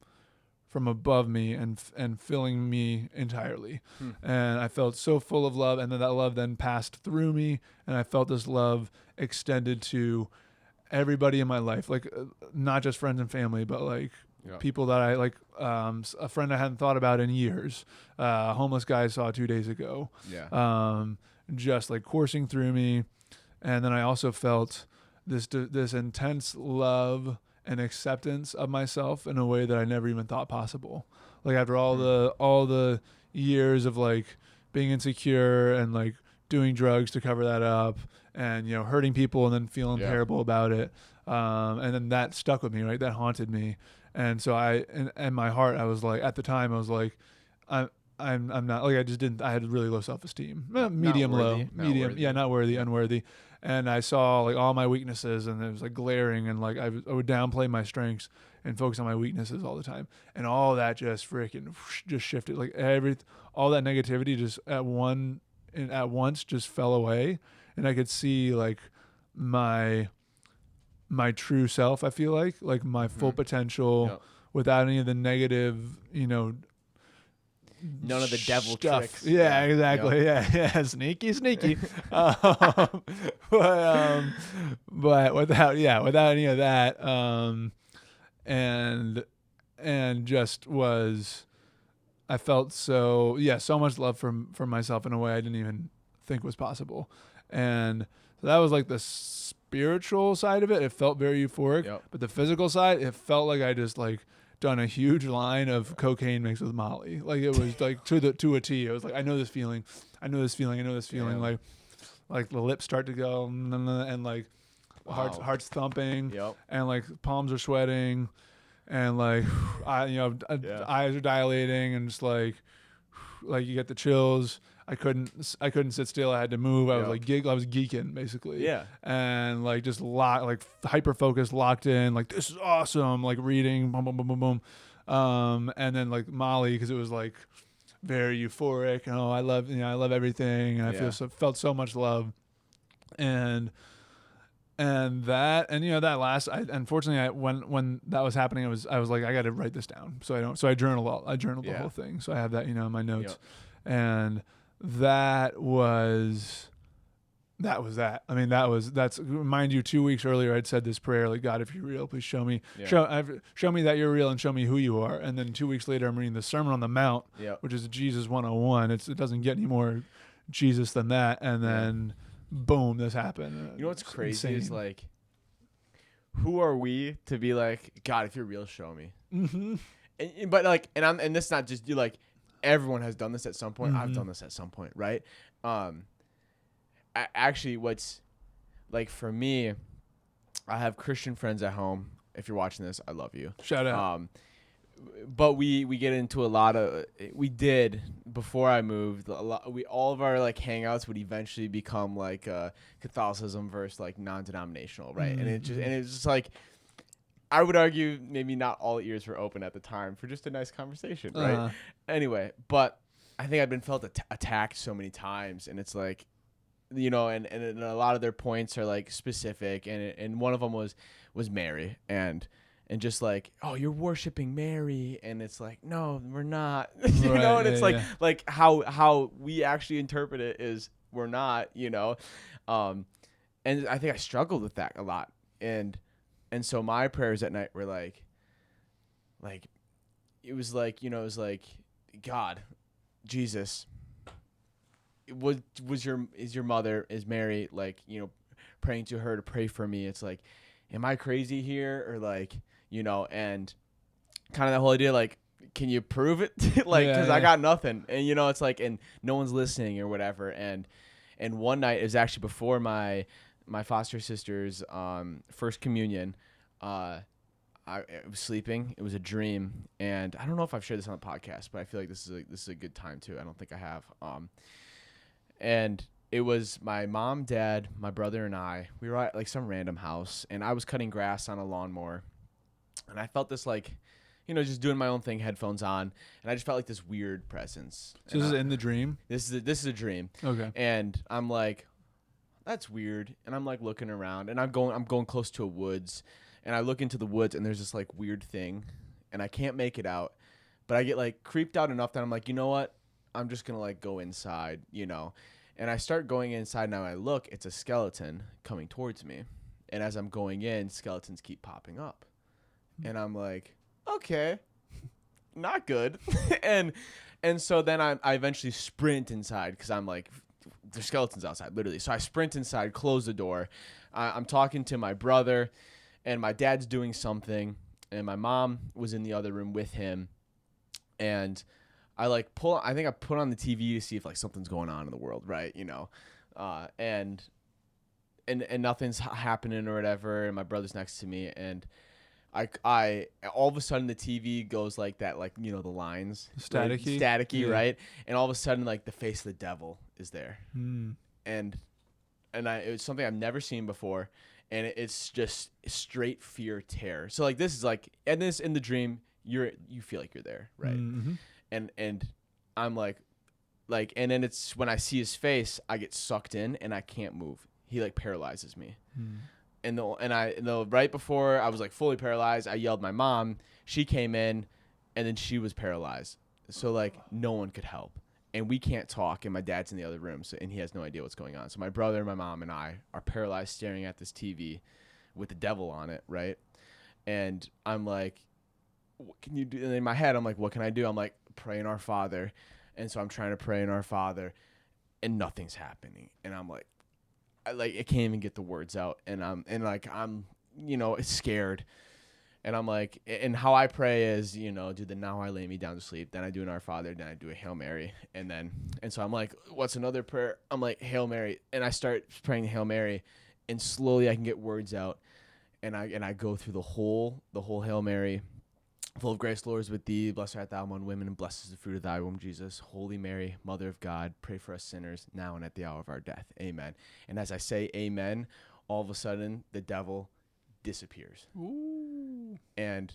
above me and filling me entirely. And I felt so full of love, and then that love then passed through me, and I felt this love extended to everybody in my life, like not just friends and family, but like people that I like, a friend I hadn't thought about in years, a homeless guy I saw 2 days ago, just like coursing through me. And then I also felt this intense love and acceptance of myself in a way that I never even thought possible. Like after all the years of like being insecure and like doing drugs to cover that up, and hurting people and then feeling terrible about it. And then that stuck with me, right? That haunted me. And so in my heart, I was like, at the time, I was like, I'm not, like, I had really low self-esteem, medium low, medium, not worthy, unworthy. And I saw like all my weaknesses, and it was like glaring, and like I would downplay my strengths and focus on my weaknesses all the time, and all that just freaking just shifted, like all that negativity just at once just fell away, and I could see like my true self. I feel like my full potential without any of the negative, none of the devil stuff. tricks. Yeah, exactly. Yep. Yeah. Sneaky. But without any of that, and just was, I felt so much love from myself in a way I didn't even think was possible. And so that was like the spiritual side of it. It felt very euphoric, but the physical side, it felt like I just like done a huge line of cocaine mixed with Molly. Like it was like to a T. It was like, I know this feeling. Yeah. Like the lips start to go and like heart's thumping, and like palms are sweating, and like eyes are dilating, and just like you get the chills. I couldn't sit still. I had to move. I was like I was geeking basically. Yeah. And like just hyper focused, locked in. Like, this is awesome. Like reading, boom, boom, boom, boom, boom. And then like Molly, because it was like very euphoric. Oh, I love everything. And I felt so much love. And that unfortunately when that was happening, I was like, I got to write this down. So I journaled the whole thing. So I have that in my notes. And that was that. I mean, that's mind you, 2 weeks earlier I'd said this prayer, like, God, if you're real, please show me show me that you're real, and show me who you are. And then 2 weeks later I'm reading the Sermon on the Mount, which is Jesus 101. It doesn't get any more Jesus than that. And then boom, this happened. You know what's crazy is like, who are we to be like, God, if you're real, show me. Mm-hmm. But like, and this is not just you, like, everyone has done this at some point. Mm-hmm. I've done this at some point, right? Actually, what's like for me, I have Christian friends at home. If you're watching this, I love you. Shout out. But we get into a lot of, we did before I moved. All of our like hangouts would eventually become like Catholicism versus like non-denominational, right? Mm-hmm. And it's just like, I would argue maybe not all ears were open at the time for just a nice conversation, right? Anyway, but I think I've been felt attacked so many times, and it's like, and a lot of their points are like specific, and one of them was Mary, and just like, oh, you're worshiping Mary, and it's like, no, we're not, and it's like how we actually interpret it is we're not, and I think I struggled with that a lot, and so my prayers at night were like it was like, God, Jesus, is your mother, is Mary, like, praying to her to pray for me. It's like, am I crazy here, or like, and kind of that whole idea, like, can you prove it? Like, because I got nothing, and it's like, and no one's listening or whatever. And one night, it was actually before my foster sister's first communion. I was sleeping. It was a dream, and I don't know if I've shared this on the podcast, but I feel like this is a good time too. I don't think I have. And it was my mom, dad, my brother, and I. We were at like some random house, and I was cutting grass on a lawnmower, and I felt this like, just doing my own thing, headphones on, and I just felt like this weird presence. So this is in the dream? This is a dream. Okay. And I'm like, that's weird, and I'm like looking around, and I'm going close to a woods. And I look into the woods, and there's this like weird thing, and I can't make it out, but I get like creeped out enough that I'm like, you know what? I'm just gonna like go inside, And I start going inside. Now I look, it's a skeleton coming towards me, and as I'm going in, skeletons keep popping up, and I'm like, okay, not good. and so then I eventually sprint inside because I'm like, there's skeletons outside, literally. So I sprint inside, close the door. I'm talking to my brother. And my dad's doing something, and my mom was in the other room with him. And I put on the TV to see if like something's going on in the world, right? and nothing's happening or whatever, and my brother's next to me, and I all of a sudden the TV goes like that, like, you know, the lines staticky, right? And all of a sudden, like, the face of the devil is there, and it was something I've never seen before, and it's just straight fear, terror. So like, this is like, and this in the dream, you feel like you're there, right? And I'm like, and then it's when I see his face, I get sucked in and I can't move. He like paralyzes me. And right before I was like fully paralyzed, I yelled my mom. She came in, and then she was paralyzed. So like, no one could help, and we can't talk. And my dad's in the other room, and he has no idea what's going on. So my brother, my mom, and I are paralyzed, staring at this TV with the devil on it, right? And I'm like, what can you do? And in my head, I'm like, what can I do? I'm like, pray in our Father. And so I'm trying to pray in our Father, and nothing's happening. And I'm like, I can't even get the words out, and I'm you know, scared, and I'm like, and how I pray is, you know, do the now I lay me down to sleep, then I do an Our Father, then I do a Hail Mary, and so I'm like, what's another prayer? I'm like, Hail Mary, and I start praying the Hail Mary, and slowly I can get words out, and I go through the whole Hail Mary. Full of grace, Lord is with thee. Blessed art thou among women, and blessed is the fruit of thy womb, Jesus. Holy Mary, Mother of God, pray for us sinners, now and at the hour of our death. Amen. And as I say amen, all of a sudden, the devil disappears. Ooh. And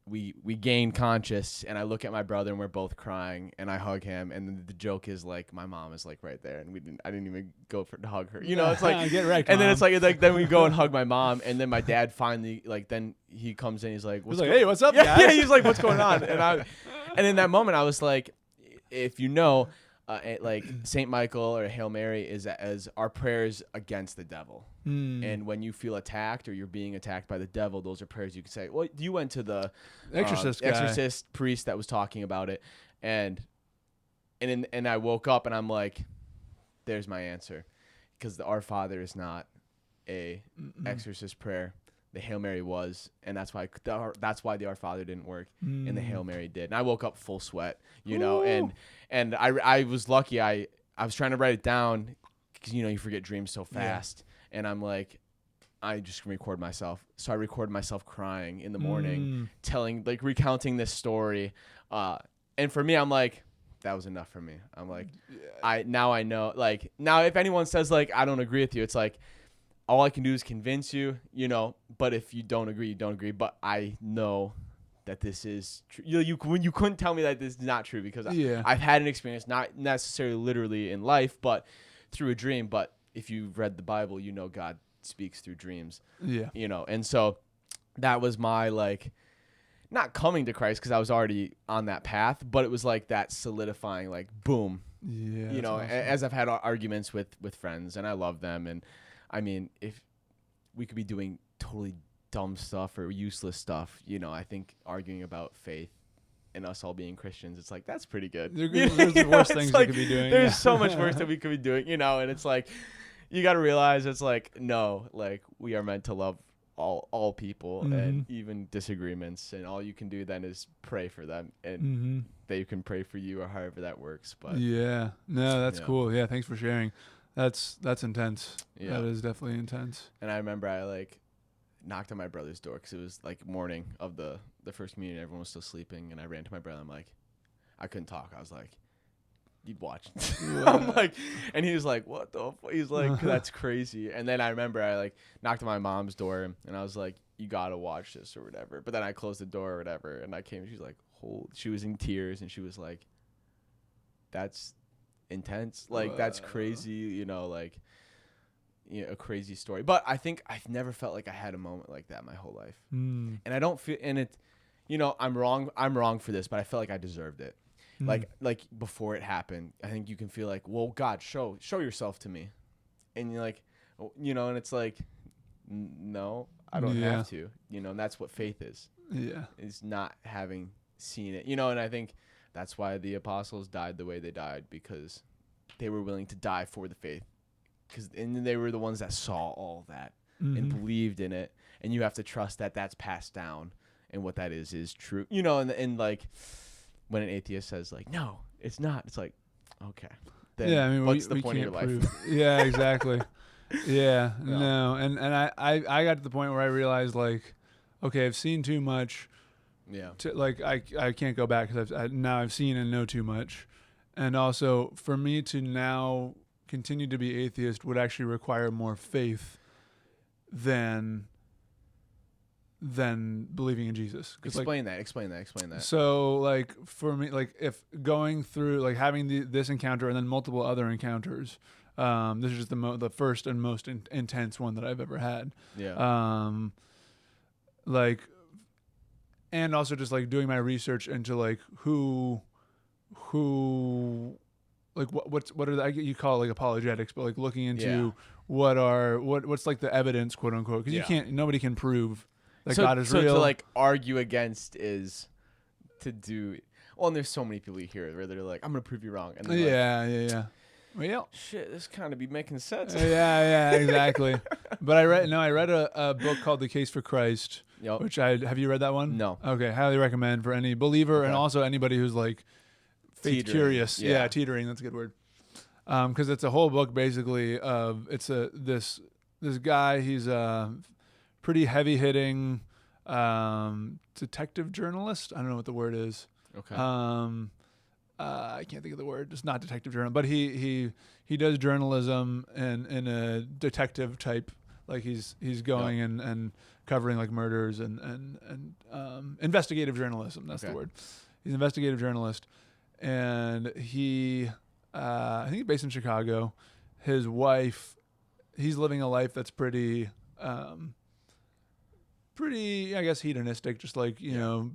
we gain conscious, and I look at my brother, and we're both crying, and I hug him, and the joke is like, my mom is like right there, and I didn't even go to hug her, you know. It's like, get wrecked, and Mom. then it's like then we go and hug my mom, and then my dad finally, like, then he comes in, he's like, hey, what's up, guys? Yeah, he's like, what's going on? And in that moment, I was like, if you know, like Saint Michael or Hail Mary is as our prayers against the devil. And when you feel attacked or you're being attacked by the devil, those are prayers you can say. Well, you went to the exorcist priest that was talking about it, and I woke up and I'm like, there's my answer, because the Our Father is not a exorcist prayer. The Hail Mary was, and that's why the Our Father didn't work, and the Hail Mary did. And I woke up full sweat, you know, and I was lucky. I was trying to write it down, because, you know, you forget dreams so fast. And I'm like, I just record myself. So I recorded myself crying in the morning, recounting this story. And for me, I'm like, that was enough for me. I'm like, now I know. Like, now if anyone says like, I don't agree with you, it's like, all I can do is convince you, you know. But if you don't agree, you don't agree. But I know that this is true. You couldn't tell me that this is not true, because I've had an experience, not necessarily literally in life, but through a dream. But if you've read the Bible, you know God speaks through dreams. Yeah. You know, and so that was my, like, not coming to Christ, because I was already on that path, but it was like that solidifying, like, boom. Yeah. You know, awesome. As I've had arguments with friends, and I love them, and I mean, if we could be doing totally dumb stuff or useless stuff, you know, I think arguing about faith and us all being Christians, it's like, that's pretty good. There's the worst things we could be doing. There's so much worse that we could be doing, you know, and it's like, you got to realize it's like, no, like, we are meant to love all people, and even disagreements, and all you can do then is pray for them, and they can pray for you, or however that works. But that's cool. Yeah, thanks for sharing. That's intense. Yeah. That is definitely intense. And I remember I like knocked on my brother's door, because it was like morning of the first communion. Everyone was still sleeping, and I ran to my brother. I'm like, I couldn't talk. I was like, you watch. I'm like, and he was like, what the fuck? He's like, that's crazy. And then I remember I like knocked on my mom's door, and I was like, you gotta watch this or whatever. But then I closed the door or whatever, and I came, and she's like, she was in tears, and she was like, that's intense, like, that's crazy, you know, like, you know, a crazy story. But I think I've never felt like I had a moment like that my whole life. And I don't feel, and it, you know, I'm wrong for this, but I felt like I deserved it. Like before it happened, I think you can feel like, well, God, show yourself to me, and you're like, you know, and it's like, no, I don't have to, you know. And that's what faith is. Is not having seen it, you know. And I think that's why the apostles died the way they died, because they were willing to die for the faith, and they were the ones that saw all that and believed in it. And you have to trust that that's passed down, and what that is true, you know. And like, when an atheist says like, no, it's not, it's like, okay, then I mean, what's we the point of your can't life? prove. Yeah, exactly. Yeah, Yeah. no, and I got to the point where I realized like, okay, I've seen too much. Yeah. Like I can't go back because now I've seen and know too much, and also for me to now continue to be atheist would actually require more faith than believing in Jesus. Explain that. So like for me, like if going through like having this encounter and then multiple other encounters, this is just the first and most intense one that I've ever had. Yeah. Like, and also just like doing my research into like who like what are you call it like apologetics, but like looking into what's like the evidence, quote unquote, because nobody can prove that God is real. So to like argue against is to do. Well, and there's so many people you hear where they're like, I'm gonna prove you wrong, and yeah. Well, shit, this kind of be making sense. yeah, exactly. But I read a book called The Case for Christ, which have you read that one? No. Okay, highly recommend for any believer and also anybody who's like faith Teetering. curious. Yeah, teetering. That's a good word. Because it's a whole book basically of this guy. He's a pretty heavy hitting detective journalist. I don't know what the word is. Okay. I can't think of the word. It's not detective journal, but he does journalism in a detective type. Like he's going and covering like murders and investigative journalism. That's the word. He's an investigative journalist, and I think he's based in Chicago. His wife, he's living a life that's pretty I guess hedonistic. Just like you know.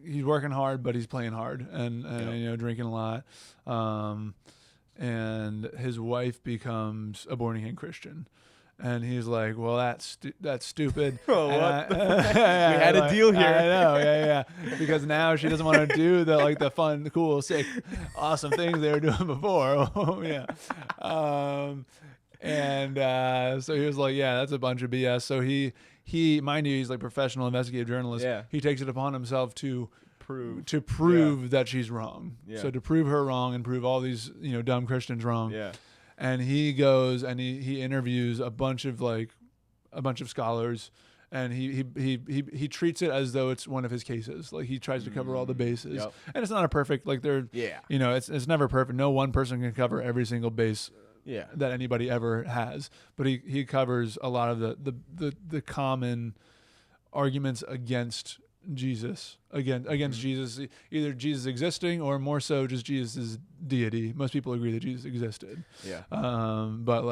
He's working hard, but he's playing hard and drinking a lot. And his wife becomes a born again Christian, and he's like, "Well, that's stupid." Oh, what? We had a deal here. I know, yeah. Because now she doesn't want to do the fun, the cool, sick, awesome things they were doing before. Oh, yeah. So he was like, "Yeah, that's a bunch of BS." So he mind you, he's like professional investigative journalist. Yeah. He takes it upon himself to prove that she's wrong. Yeah. So to prove her wrong and prove all these dumb Christians wrong. Yeah. And he goes and he interviews a bunch of scholars, and he treats it as though it's one of his cases. Like he tries to cover all the bases. Yep. And it's not a perfect it's never perfect. No one person can cover every single base that anybody ever has, but he covers a lot of the common arguments against Jesus, against Jesus, either Jesus existing or more so just Jesus' deity. Most people agree that Jesus existed. Yeah. But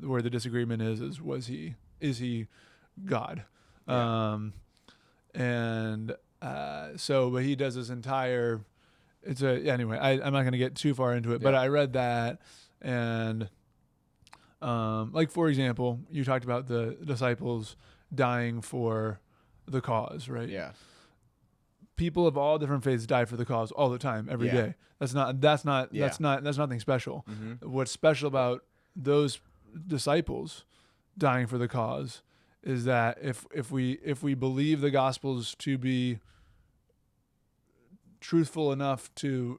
where the disagreement is is he God? Yeah. But he does this entire. Anyway. I'm not going to get too far into it, but I read that. And for example, you talked about the disciples dying for the cause, right? Yeah. People of all different faiths die for the cause all the time, every day. That's nothing special. Mm-hmm. What's special about those disciples dying for the cause is that if we believe the Gospels to be truthful enough to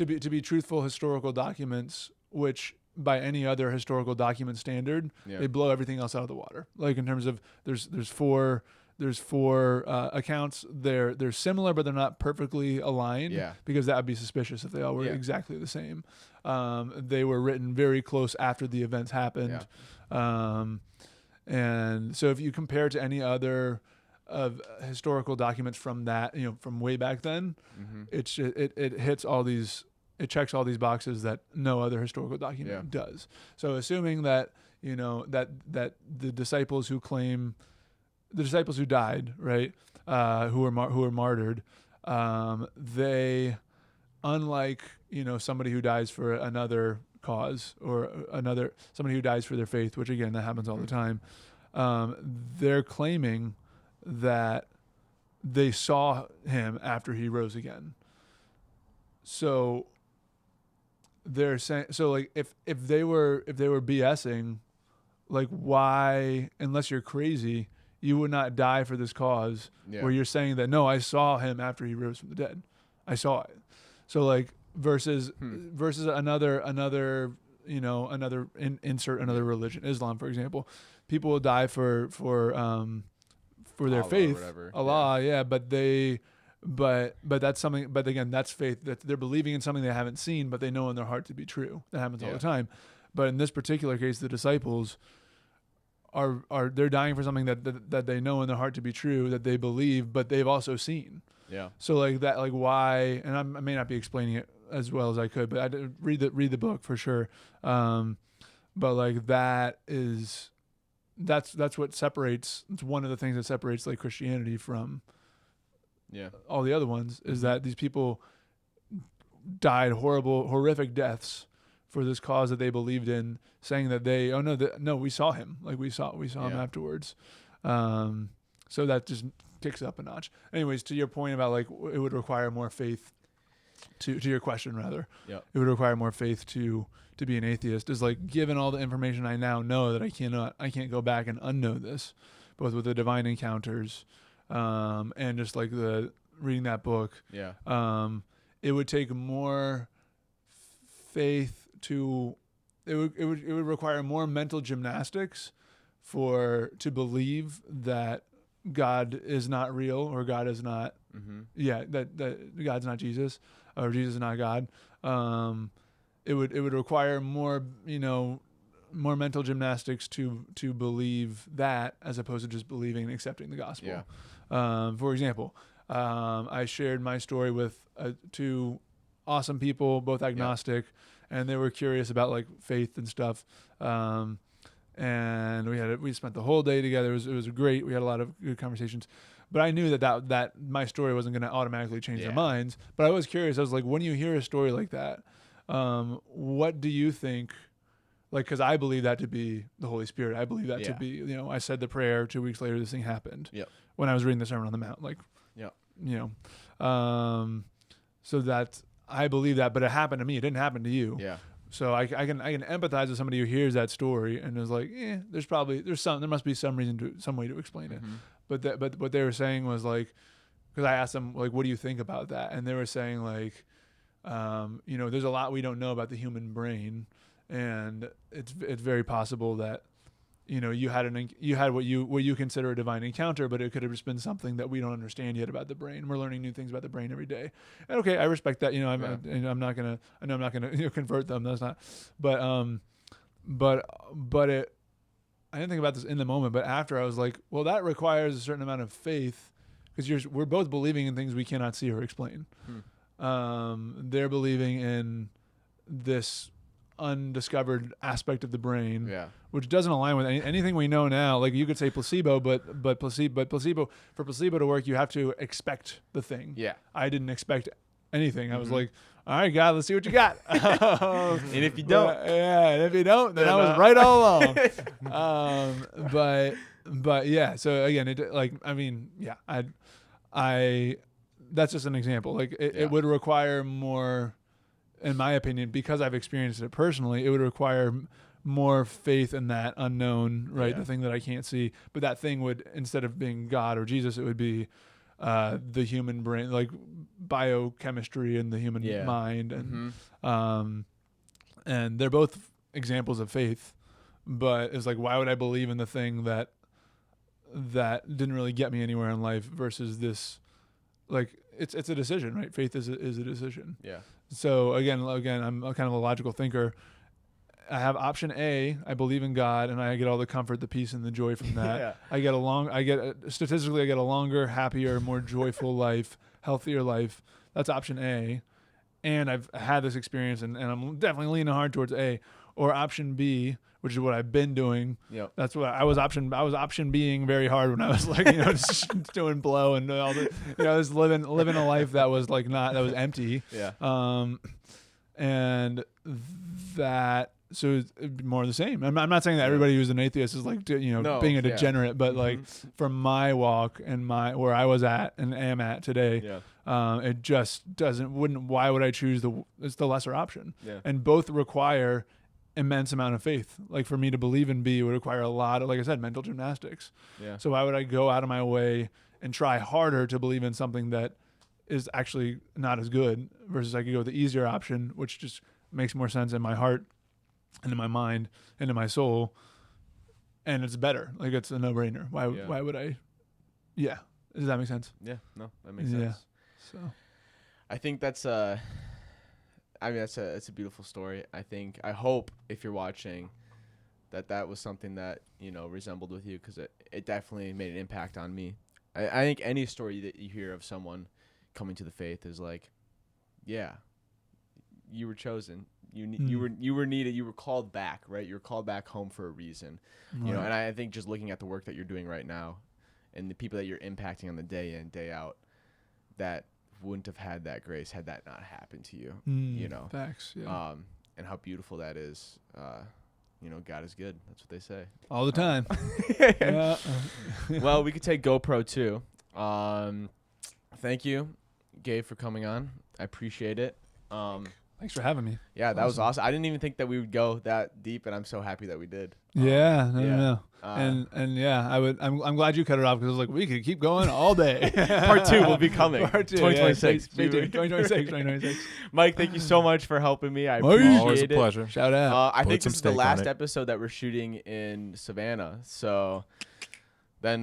be truthful historical documents, which by any other historical document standard, they blow everything else out of the water. Like in terms of there's four accounts. They're similar, but they're not perfectly aligned. Yeah. Because that would be suspicious if they all were exactly the same. They were written very close after the events happened. Yeah. And so if you compare to any other of historical documents from that, from way back then, it hits all these. It checks all these boxes that no other historical document does. So assuming that that the disciples who died, right, who were martyred, they, unlike somebody who dies for another cause or somebody who dies for their faith, which again that happens all the time, they're claiming that they saw him after he rose again. So they're saying, if they were BSing, why, unless you're crazy, you would not die for this cause where you're saying that, no, I saw him after he rose from the dead. I saw it. So versus another insert another religion, Islam, for example. People will die for their Allah faith, or whatever. Allah, but that's something. But again, that's faith. That they're believing in something they haven't seen, but they know in their heart to be true. That happens all the time. But in this particular case, the disciples they're dying for something that they know in their heart to be true, that they believe, but they've also seen. Yeah. So like that, like why? And I may not be explaining it as well as I could, but I did read the book for sure. But like that's what separates. It's one of the things that separates like Christianity from all the other ones, is that these people died horrific deaths for this cause that they believed in, saying that we saw him, like we saw him afterwards. So that just kicks up a notch. Anyways, to your point about like it would require more faith to your question rather. Yeah. It would require more faith to be an atheist, is like, given all the information I now know, that I can't go back and unknow this, both with the divine encounters and just like the reading that book. Yeah. It would take more faith it would require more mental gymnastics to believe that God is not real, or God is not that God's not Jesus, or Jesus is not God. It would require more mental gymnastics to believe that, as opposed to just believing and accepting the gospel. For example, I shared my story with two awesome people, both agnostic, and they were curious about like faith and stuff. And we spent the whole day together. It was great. We had a lot of good conversations. But I knew that my story wasn't going to automatically change their minds. But I was curious. I was like, when you hear a story like that, what do you think? Like, because I believe that to be the Holy Spirit. I believe that to be, I said the prayer, 2 weeks later, this thing happened. Yep. When I was reading the Sermon on the Mount, like, so that I believe that, but it happened to me. It didn't happen to you. Yeah. So I can empathize with somebody who hears that story and is like, there must be some way to explain it. But what they were saying was like, because I asked them like, what do you think about that? And they were saying like, there's a lot we don't know about the human brain, and it's very possible that you had what you consider a divine encounter, but it could have just been something that we don't understand yet about the brain. We're learning new things about the brain every day. And okay, I respect that. I'm not gonna convert them. That's not. But I didn't think about this in the moment, but after I was like, well, that requires a certain amount of faith, because we're both believing in things we cannot see or explain. They're believing in this undiscovered aspect of the brain, which doesn't align with anything we know now. Like, you could say placebo, but placebo to work, you have to expect the thing. Yeah, I didn't expect anything. I was like, all right, God, let's see what you got. And if you don't, then I was right all along. But yeah. So again, I that's just an example. Like it would require more. In my opinion, because I've experienced it personally, it would require more faith in that unknown, right? Yeah. The thing that I can't see. But that thing would, instead of being God or Jesus, it would be the human brain, like biochemistry and the human mind. And and they're both examples of faith. But it's like, why would I believe in the thing that didn't really get me anywhere in life versus this? Like, it's a decision, right? Faith is a decision. Yeah. So again, I'm kind of a logical thinker. I have option A. I believe in God, and I get all the comfort, the peace, and the joy from that. Statistically, I get a longer, happier, more joyful life, healthier life. That's option A. And I've had this experience, and I'm definitely leaning hard towards A. Or option B, which is what I've been doing. Yep. That's what I was option being very hard when I was like, just doing blow and all the, just living a life that was like that was empty. Yeah. And that, so it's more of the same. I'm not saying that everybody who's an atheist is like, being a degenerate, but like from my walk and where I was at and am at today, it just why would I choose it's the lesser option? Yeah. And both require immense amount of faith. Like, for me to believe in B would require a lot of, like I said, mental gymnastics. Yeah. So why would I go out of my way and try harder to believe in something that is actually not as good, versus I could go with the easier option, which just makes more sense in my heart and in my mind and in my soul, and it's better. Like, it's a no-brainer. Why would I? Yeah. Does that make sense? Yeah. No, that makes sense. So I think that's it's a beautiful story. I hope if you're watching that was something that, resembled with you, because it definitely made an impact on me. I think any story that you hear of someone coming to the faith is like, yeah, you were chosen. You were needed. You were called back, right? You were called back home for a reason. right. You know, and I think just looking at the work that you're doing right now and the people that you're impacting on the day in, day out, that wouldn't have had that grace had that not happened to you. Facts. Yeah. And how beautiful that is. God is good. That's what they say. All the time. Yeah. Well, we could take GoPro too. Thank you, Gabe, for coming on. I appreciate it. Thanks for having me. Yeah, that was awesome. I didn't even think that we would go that deep, and I'm so happy that we did. No. And yeah, I'm glad you cut it off, because I was like, we could keep going all day. Part 2 will be coming. Part 2, 2026. Stay tuned. 2026. Mike, thank you so much for helping me. I appreciate Always a it. pleasure. Shout out. I Put think some this is the steak on last it. episode that we're shooting in Savannah. So then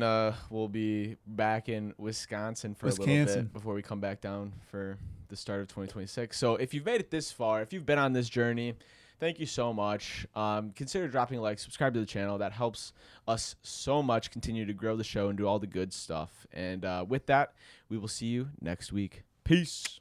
we'll be back in Wisconsin for a little bit before we come back down for the start of 2026. So if you've made it this far, if you've been on this journey, thank you so much. Consider dropping a like, subscribe to the channel. That helps us so much continue to grow the show and do all the good stuff. And with that, we will see you next week. Peace.